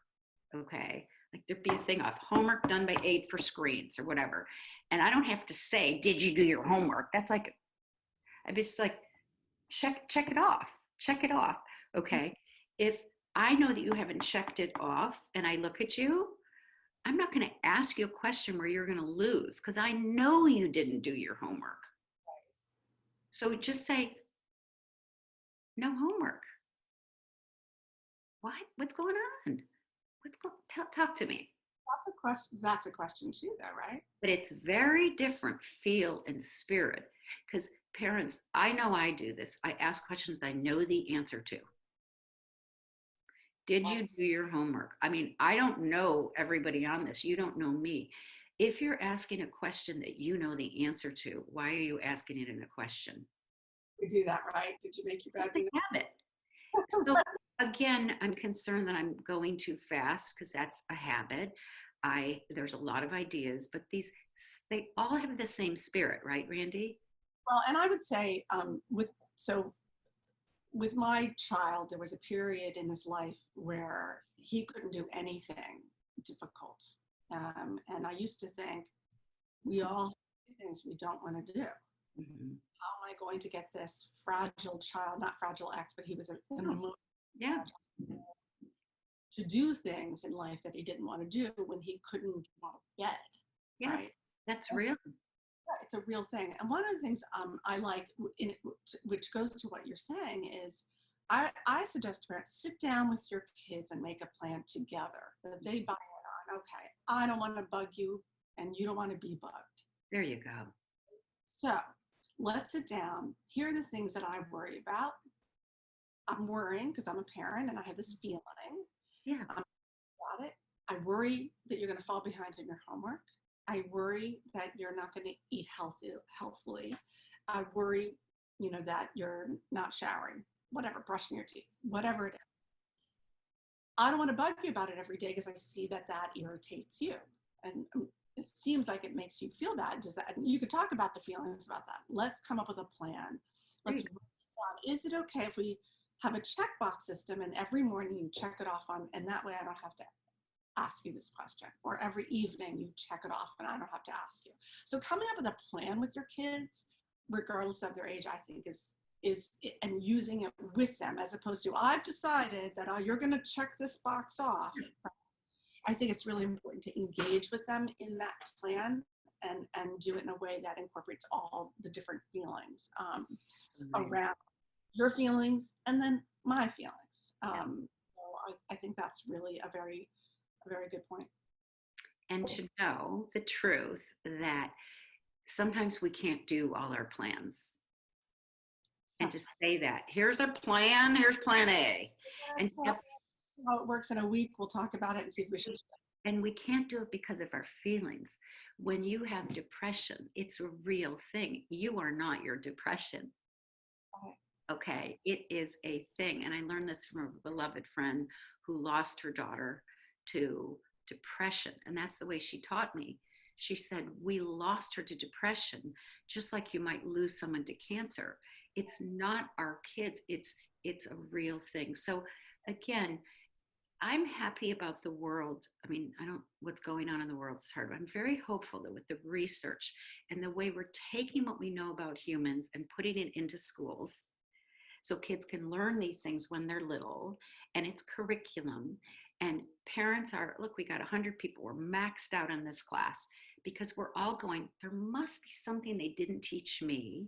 okay, like there'd be a thing of homework done by 8 for screens or whatever, and I don't have to say, did you do your homework? That's like, I just like, check it off, check it off. Okay, if I know that you haven't checked it off and I look at you, I'm not going to ask you a question where you're going to lose, because I know you didn't do your homework. So just say, no homework. What? What's going on? Talk to me. That's a question. That's a question too, though, right? But it's very different feel and spirit, because parents, I know I do this. I ask questions I know the answer to. Did you do your homework? I mean, I don't know everybody on this. You don't know me. If you're asking a question that you know the answer to, why are you asking it in a question? We do that, right? Did you make your bed? It's a habit. So again, I'm concerned that I'm going too fast, because that's a habit. There's a lot of ideas, but they all have the same spirit, right, Randy? Well, and I would say with my child, there was a period in his life where he couldn't do anything difficult. And I used to think we all do things we don't want to do. Mm-hmm. How am I going to get this fragile child, not fragile X, but he was an emotional Yeah. to do things in life that he didn't want to do when he couldn't get out of bed, Yeah. right? That's real. Yeah, it's a real thing. And one of the things I like, which goes to what you're saying, is I suggest to parents, sit down with your kids and make a plan together that they buy in on. Okay, I don't want to bug you and you don't want to be bugged. There you go. So let's sit down. Here are the things that I worry about. I'm worrying because I'm a parent and I have this feeling. Yeah. About it. I worry that you're going to fall behind in your homework. I worry that you're not going to eat healthfully. I worry, that you're not showering, whatever, brushing your teeth, whatever it is. I don't want to bug you about it every day because I see that irritates you. And it seems like it makes you feel bad. Does that? You could talk about the feelings about that. Let's come up with a plan. Let's write it down. Is it okay if we have a checkbox system and every morning you check it off on, and that way I don't have to ask you this question, or every evening you check it off and I don't have to ask you. So coming up with a plan with your kids, regardless of their age, I think is and using it with them, as opposed to, I've decided that you're going to check this box off. I think it's really important to engage with them in that plan and do it in a way that incorporates all the different feelings around your feelings and then my feelings. So I think that's really a very good point. And to know the truth that sometimes we can't do all our plans. And to say that, here's a plan, here's plan A. And how it works in a week, we'll talk about it and see if we should. And we can't do it because of our feelings. When you have depression, it's a real thing. You are not your depression. Okay, it is a thing. And I learned this from a beloved friend who lost her daughter to depression. And that's the way she taught me. She said, we lost her to depression, just like you might lose someone to cancer. It's not our kids. It's a real thing. So again, I'm happy about the world. I mean, what's going on in the world is hard, but I'm very hopeful that with the research and the way we're taking what we know about humans and putting it into schools, so kids can learn these things when they're little, and it's curriculum. And parents are, look, we got 100 people. We're maxed out in this class because we're all going, there must be something they didn't teach me.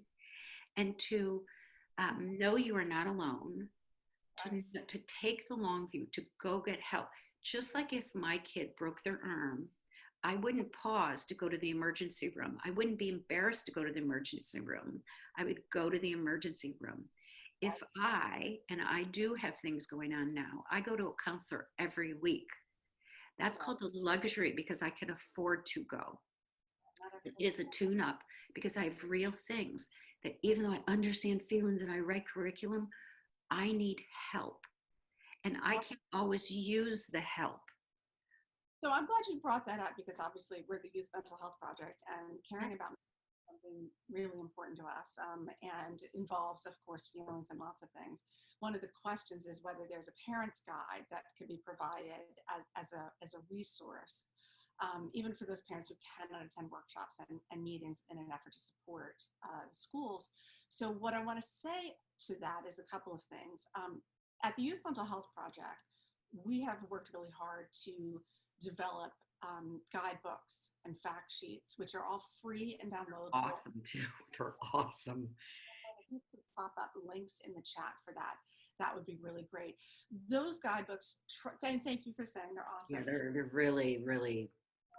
And to know you are not alone, to take the long view, to go get help. Just like if my kid broke their arm, I wouldn't pause to go to the emergency room. I wouldn't be embarrassed to go to the emergency room. I would go to the emergency room. If I do have things going on now, I go to a counselor every week. That's called a luxury because I can afford to go. It is a tune-up because I have real things that even though I understand feelings and I write curriculum, I need help. And I can't always use the help. So I'm glad you brought that up because obviously we're the Youth Mental Health Project and caring about really, really important to us, and involves, of course, feelings and lots of things. One of the questions is whether there's a parent's guide that could be provided as a resource, even for those parents who cannot attend workshops and meetings in an effort to support schools. So what I want to say to that is a couple of things. At the Youth Mental Health Project, we have worked really hard to develop guidebooks and fact sheets, which are all free and downloadable. Awesome too. They're awesome. If you could pop up links in the chat for that, that would be really great. Those guidebooks, and thank you for saying they're awesome. Yeah, they're really, really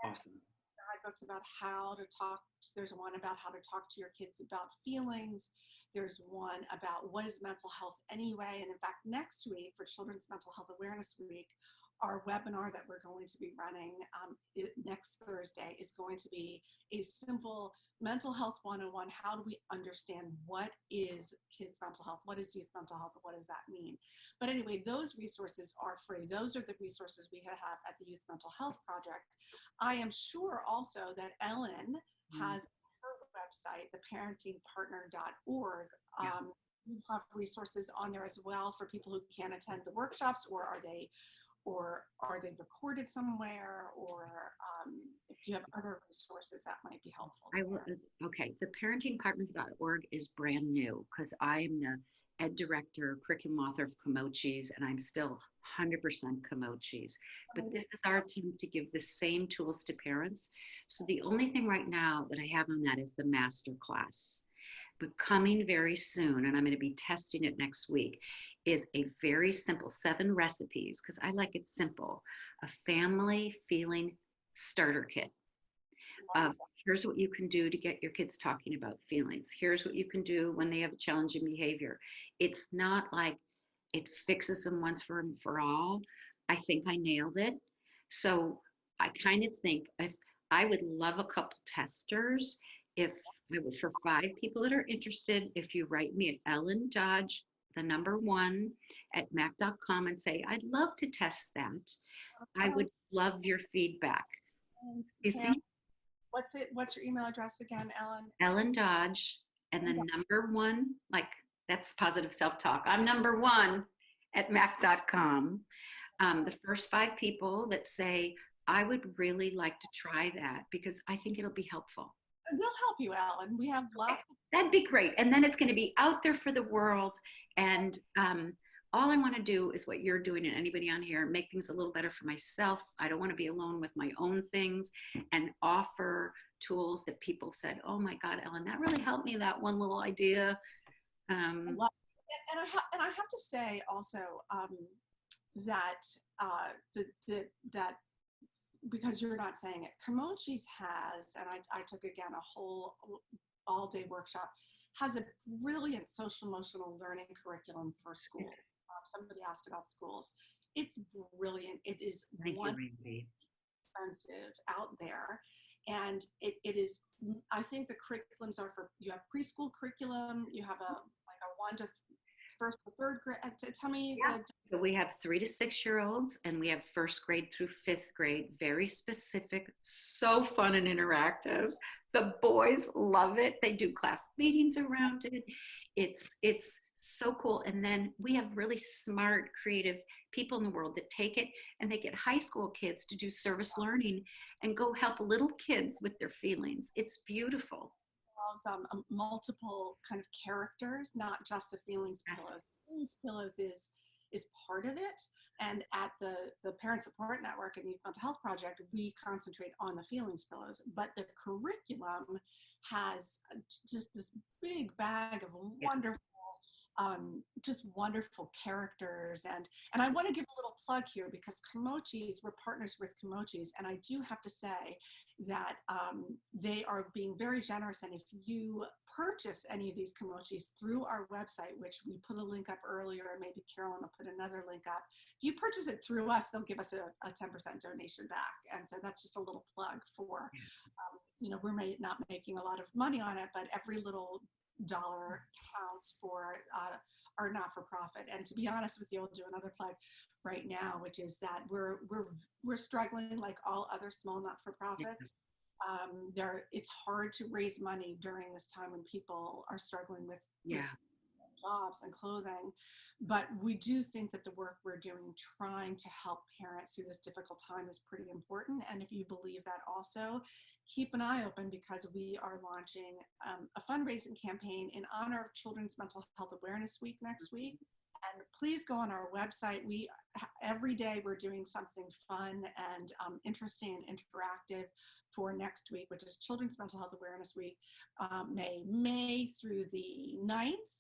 awesome. Guidebooks about how to talk. There's one about how to talk to your kids about feelings. There's one about what is mental health anyway. And in fact, next week for Children's Mental Health Awareness Week, our webinar that we're going to be running next Thursday is going to be a simple mental health 101. How do we understand what is kids' mental health? What is youth mental health? What does that mean? But anyway, those resources are free. Those are the resources we have at the Youth Mental Health Project. I am sure also that Ellen has her website, theparentingpartner.org. You have resources on there as well for people who can't attend the workshops, or are they recorded somewhere, or do you have other resources that might be helpful? Okay, theparentingpartner.org is brand new because I'm the ed director, curriculum author of Komochis, and I'm still 100% Komochis. But this is our attempt to give the same tools to parents. So the only thing right now that I have on that is the master class. But coming very soon, and I'm going to be testing it next week, is a very simple 7 recipes, because I like it simple, a family feeling starter kit. Here's what you can do to get your kids talking about feelings. Here's what you can do when they have a challenging behavior. It's not like it fixes them once for all. I think I nailed it. So I kind of think if I would love a couple testers, if I would, for 5 people that are interested, if you write me at Ellen Dodge, the number 1 at mac.com and say, I'd love to test that. I would love your feedback. You think? What's your email address again, Ellen? Ellen Dodge, and then number 1, like that's positive self-talk. I'm number 1 at mac.com. The first 5 people that say, I would really like to try that because I think it'll be helpful. We'll help you, Ellen. We have lots of. That'd be great. And then it's going to be out there for the world. And all I want to do is what you're doing, and anybody on here, make things a little better for myself. I don't want to be alone with my own things, and offer tools that people said, oh my God, Ellen, that really helped me, that one little idea. And I have to say also that that because you're not saying it, Komochis has, and I took again a whole all-day workshop, has a brilliant social emotional learning curriculum for schools. Somebody asked about schools. It's brilliant. It is expensive out there. And it is, I think the curriculums are for, you have preschool curriculum, you have a 1 to 1st to 3rd grade. Tell me. Yeah. So we have 3 to 6-year-olds, and we have 1st grade through 5th grade, very specific, so fun and interactive. The boys love it. They do class meetings around it. It's so cool. And then we have really smart, creative people in the world that take it and they get high school kids to do service learning and go help little kids with their feelings. It's beautiful. Multiple kind of characters, not just the feelings pillows. Feelings pillows is part of it. And at the Parent Support Network and the Youth Mental Health Project, we concentrate on the feelings pillows. But the curriculum has just this big bag of wonderful, just wonderful characters. And I want to give a little plug here because Komochis, we're partners with Komochis, and I do have to say that they are being very generous. And if you purchase any of these Komochis through our website, which we put a link up earlier, maybe Carolyn will put another link up. If you purchase it through us, they'll give us a 10% donation back. And so that's just a little plug for, we're not making a lot of money on it, but every little dollar counts for our not-for-profit. And to be honest with you, I'll do another plug right now, which is that we're struggling like all other small not-for-profits. It's hard to raise money during this time when people are struggling with Yeah. jobs and clothing. But we do think that the work we're doing trying to help parents through this difficult time is pretty important. And if you believe that also, keep an eye open because we are launching a fundraising campaign in honor of Children's Mental Health Awareness Week next week. And please go on our website. Every day we're doing something fun and interesting and interactive for next week, which is Children's Mental Health Awareness Week, May through the 9th.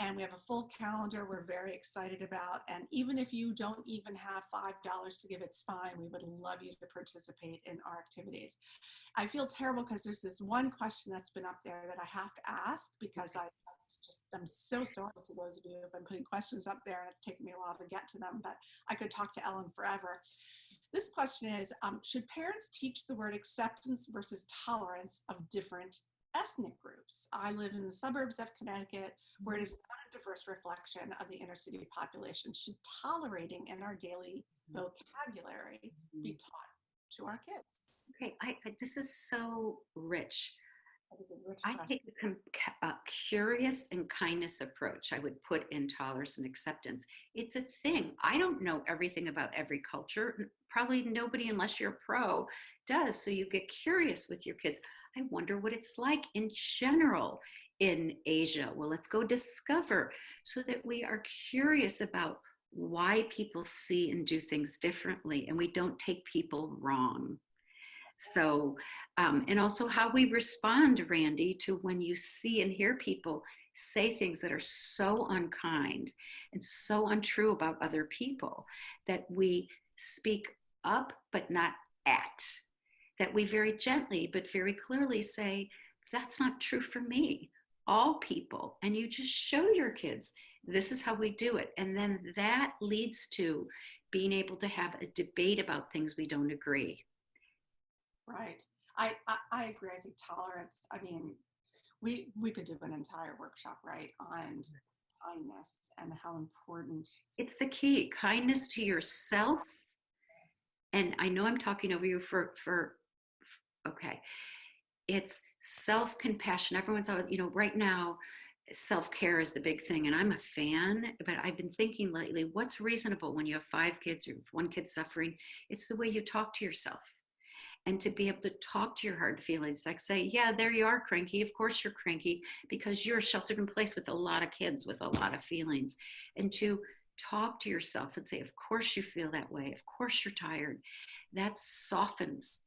And we have a full calendar we're very excited about. And even if you don't even have $5 to give, it's fine. We would love you to participate in our activities. I feel terrible because there's this one question that's been up there that I have to ask because I'm so sorry to those of you who have been putting questions up there and it's taken me a while to get to them, but I could talk to Ellen forever. This question is, should parents teach the word acceptance versus tolerance of different ethnic groups? I live in the suburbs of Connecticut where it is not a diverse reflection of the inner city population. Should tolerating in our daily vocabulary be taught to our kids? Okay, this is so rich. That is a rich I question. take a curious and kindness approach. I would put in tolerance and acceptance. It's a thing. I don't know everything about every culture. Probably nobody, unless you're a pro, does. So you get curious with your kids. I wonder what it's like in general in Asia. Well, let's go discover so that we are curious about why people see and do things differently and we don't take people wrong. So, and also how we respond, Randy, to when you see and hear people say things that are so unkind and so untrue about other people, that we speak up but not at, that we very gently but very clearly say, that's not true for me, all people. And you just show your kids, this is how we do it. And then that leads to being able to have a debate about things we don't agree. Right. I agree. I think tolerance, I mean, we could do an entire workshop, right, on kindness and how important. It's the key, kindness to yourself. And I know I'm talking over you okay. It's self-compassion. Everyone's always, right now, self-care is the big thing. And I'm a fan, but I've been thinking lately, what's reasonable when you have 5 kids or one kid suffering? It's the way you talk to yourself. And to be able to talk to your hard feelings, like say, yeah, there you are, cranky. Of course you're cranky because you're sheltered in place with a lot of kids with a lot of feelings. And to talk to yourself and say, of course you feel that way. Of course you're tired. That softens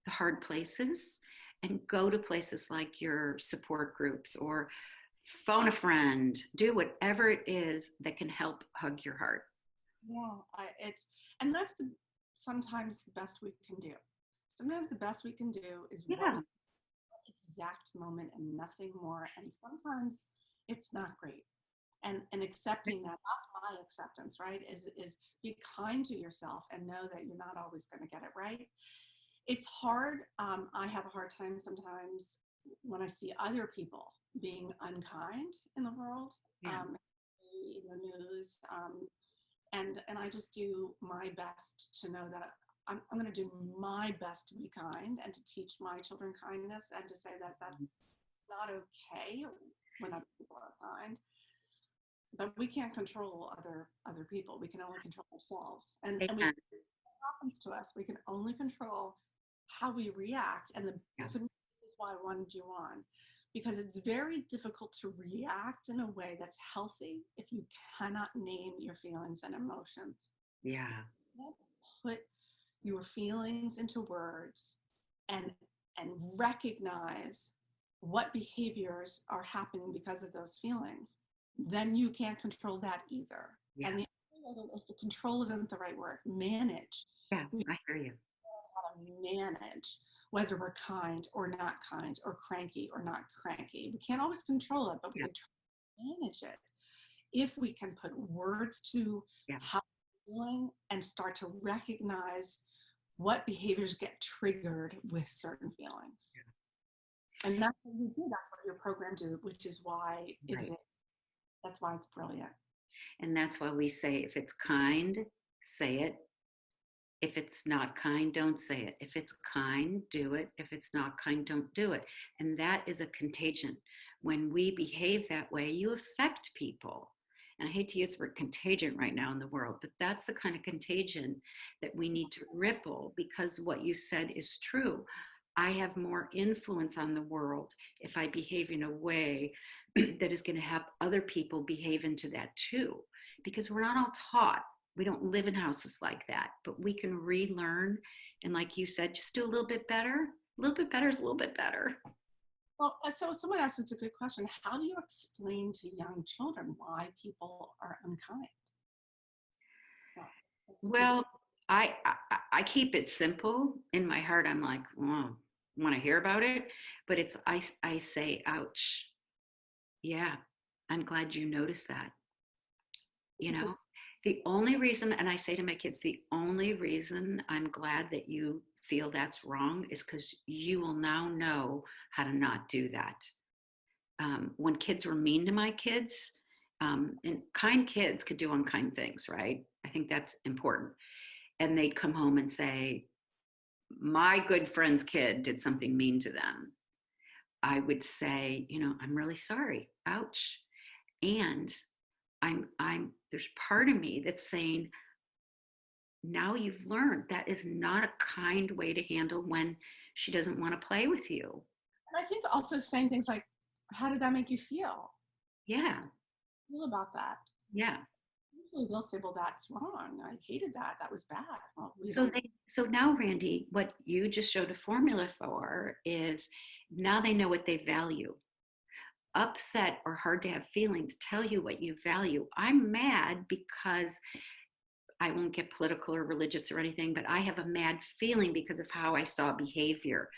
the hard places, and go to places like your support groups or phone a friend, do whatever it is that can help hug your heart. Yeah, and that's sometimes the best we can do. Sometimes the best we can do is Yeah. exact moment and nothing more. And sometimes it's not great. And accepting that's my acceptance, right? Is be kind to yourself and know that you're not always going to get it right. It's hard. I have a hard time sometimes when I see other people being unkind in the world, Yeah. in the news, and I just do my best to know that I'm going to do my best to be kind and to teach my children kindness and to say that that's not okay when other people are kind. But we can't control other people. We can only control ourselves. And what happens to us, we can only control how we react. And Yeah. to me, this is why I wanted you on, because it's very difficult to react in a way that's healthy if you cannot name your feelings and emotions. Yeah. You can't put your feelings into words and recognize what behaviors are happening because of those feelings, then you can't control that either. Yeah. And the other is to control isn't the right word, manage. Yeah. We I hear you. how to manage whether we're kind or not kind or cranky or not cranky. We can't always control it, but we Yeah. can try to manage it if we can put words to Yeah. how we're feeling and start to recognize what behaviors get triggered with certain feelings. Yeah. And that's what you do. That's what your program do, which is why Right. that's why it's brilliant. And that's why we say if it's kind, say it. If it's not kind, don't say it. If it's kind, do it. If it's not kind, don't do it. And that is a contagion. When we behave that way, you affect people. And I hate to use the word contagion right now in the world, but that's the kind of contagion that we need to ripple, because what you said is true. I have more influence on the world if I behave in a way that is going to have other people behave into that too, because we're not all taught. We don't live in houses like that, but we can relearn. And like you said, just do a little bit better. A little bit better is a little bit better. Well, so someone asked, it's a good question. How do you explain to young children why people are unkind? Well, Well, I keep it simple. In my heart, I'm like, oh, want to hear about it? But I say, ouch. Yeah, I'm glad you noticed that. You know, it's the only reason, and I say to my kids, the only reason I'm glad that you feel that's wrong is because you will now know how to not do that. When kids were mean to my kids, and kind kids could do unkind things, right? I think that's important. And they'd come home and say, my good friend's kid did something mean to them. I would say, I'm really sorry. Ouch. And there's part of me that's saying, now you've learned that is not a kind way to handle when she doesn't want to play with you. and I think also saying things like, how did that make you feel? Yeah. Feel about that. Yeah. Usually they'll say, well, that's wrong. I hated that. That was bad. Well, we So don't. so now, Randy, what you just showed a formula for is now they know what they value. Upset or hard to have feelings tell you what you value. I'm mad because I won't get political or religious or anything, but I have a mad feeling because of how I saw behavior.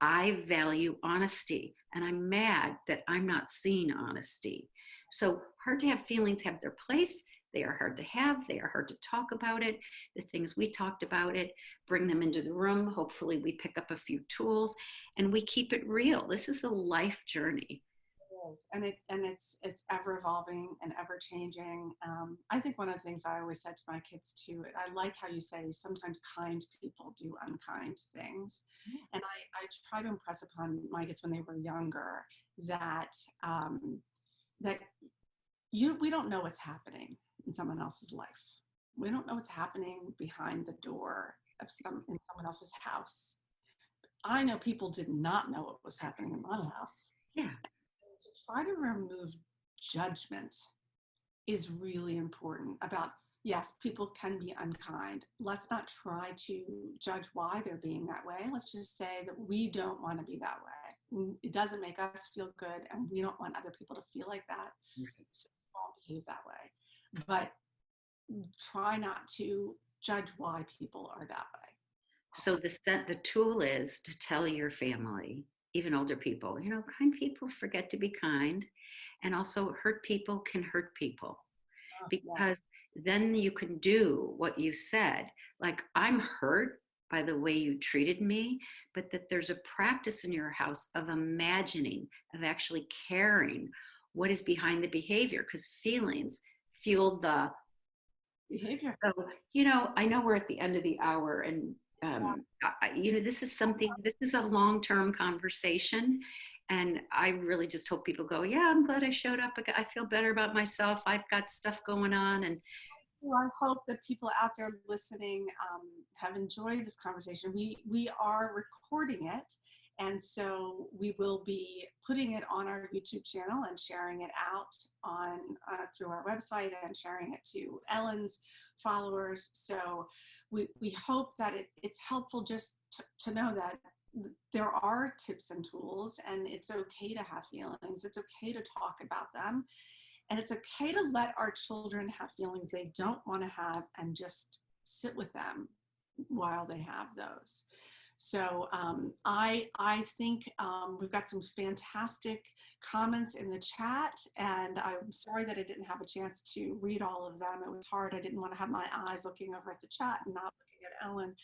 I value honesty, and I'm mad that I'm not seeing honesty. So hard to have feelings have their place. They are hard to have. They are hard to talk about it. The things we talked about it, bring them into the room. Hopefully we pick up a few tools and we keep it real. This is a life journey. Is. And it's ever evolving and ever changing. I think one of the things I always said to my kids too, I like how you say sometimes kind people do unkind things. And I try to impress upon my kids when they were younger that that we don't know what's happening in someone else's life. We don't know what's happening behind the door of in someone else's house. I know people did not know what was happening in my house. Yeah. To try to remove judgment is really important about, yes, people can be unkind. Let's not try to judge why they're being that way. Let's just say that we don't want to be that way. It doesn't make us feel good, and we don't want other people to feel like that. So we won't behave that way. But try not to judge why people are that way. So the tool is to tell your family, even older people, kind people forget to be kind, and also hurt people can hurt people, Yeah. because then you can do what you said. Like, I'm hurt by the way you treated me, but that there's a practice in your house of imagining, of actually caring what is behind the behavior, because feelings fueled the Behavior. so, I know we're at the end of the hour, and this is a long-term conversation, and I really just hope people go, yeah, I'm glad I showed up. I feel better about myself. I've got stuff going on, and Well, I hope that people out there listening have enjoyed this conversation. We are recording it, and so we will be putting it on our YouTube channel and sharing it out on through our website and sharing it to Ellen's followers. So we hope that it's helpful just to know that there are tips and tools, and it's okay to have feelings. It's okay to talk about them. And it's okay to let our children have feelings they don't want to have and just sit with them while they have those. So I think we've got some fantastic comments in the chat, and I'm sorry that I didn't have a chance to read all of them. It was hard. I didn't want to have my eyes looking over at the chat and not looking at Ellen.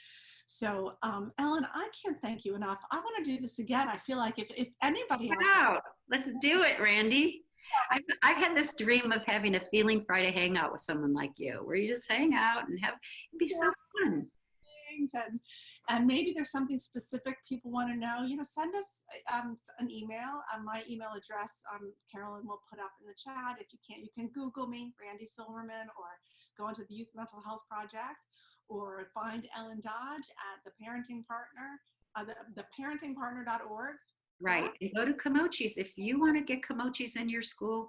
So Ellen, I can't thank you enough. I want to do this again. I feel like if anybody out there, wow, let's do it, Randy. I've had this dream of having a Feeling Friday hangout with someone like you, where you just hang out and it'd be so fun. things, and maybe there's something specific people want to know, send us an email. My email address, Carolyn will put up in the chat. If you can't, you can Google me, Randy Silverman, or go into the Youth Mental Health Project, or find Ellen Dodge at the Parenting Partner, the parentingpartner.org. Right. And go to Komochis. If you want to get Komochis in your school,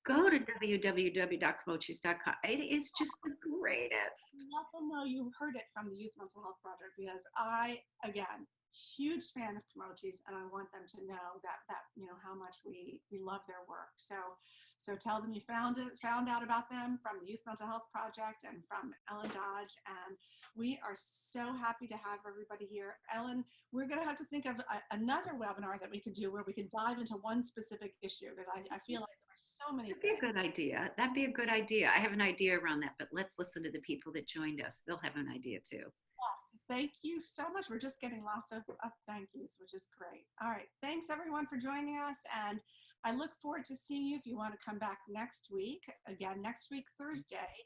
go to www.komochis.com. It is just the greatest. Let them know you heard it from the Youth Mental Health Project, because I, again, huge fan of Komochis, and I want them to know that how much we love their work. So tell them you found out about them from the Youth Mental Health Project and from Ellen Dodge, and we are so happy to have everybody here. Ellen, we're going to have to think of another webinar that we could do where we can dive into one specific issue, because I feel like there are so many That'd be a good idea. That'd be a good idea. I have an idea around that, but let's listen to the people that joined us. They'll have an idea too. Yes, thank you so much. We're just getting lots of thank yous, which is great. All right, thanks everyone for joining us, and I look forward to seeing you if you want to come back next week. Again, next week, Thursday,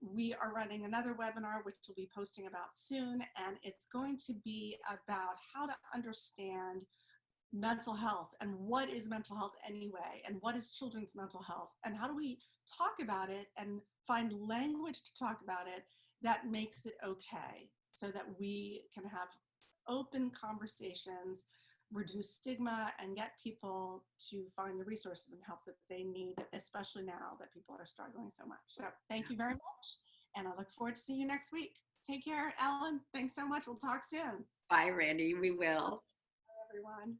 we are running another webinar, which we'll be posting about soon, and it's going to be about how to understand mental health and what is mental health anyway, and what is children's mental health, and how do we talk about it and find language to talk about it that makes it okay, so that we can have open conversations, reduce stigma, and get people to find the resources and help that they need, especially now that people are struggling so much. So thank you very much, and I look forward to seeing you next week. Take care, Ellen. Thanks so much. We'll talk soon. Bye, Randy. We will. Bye, everyone.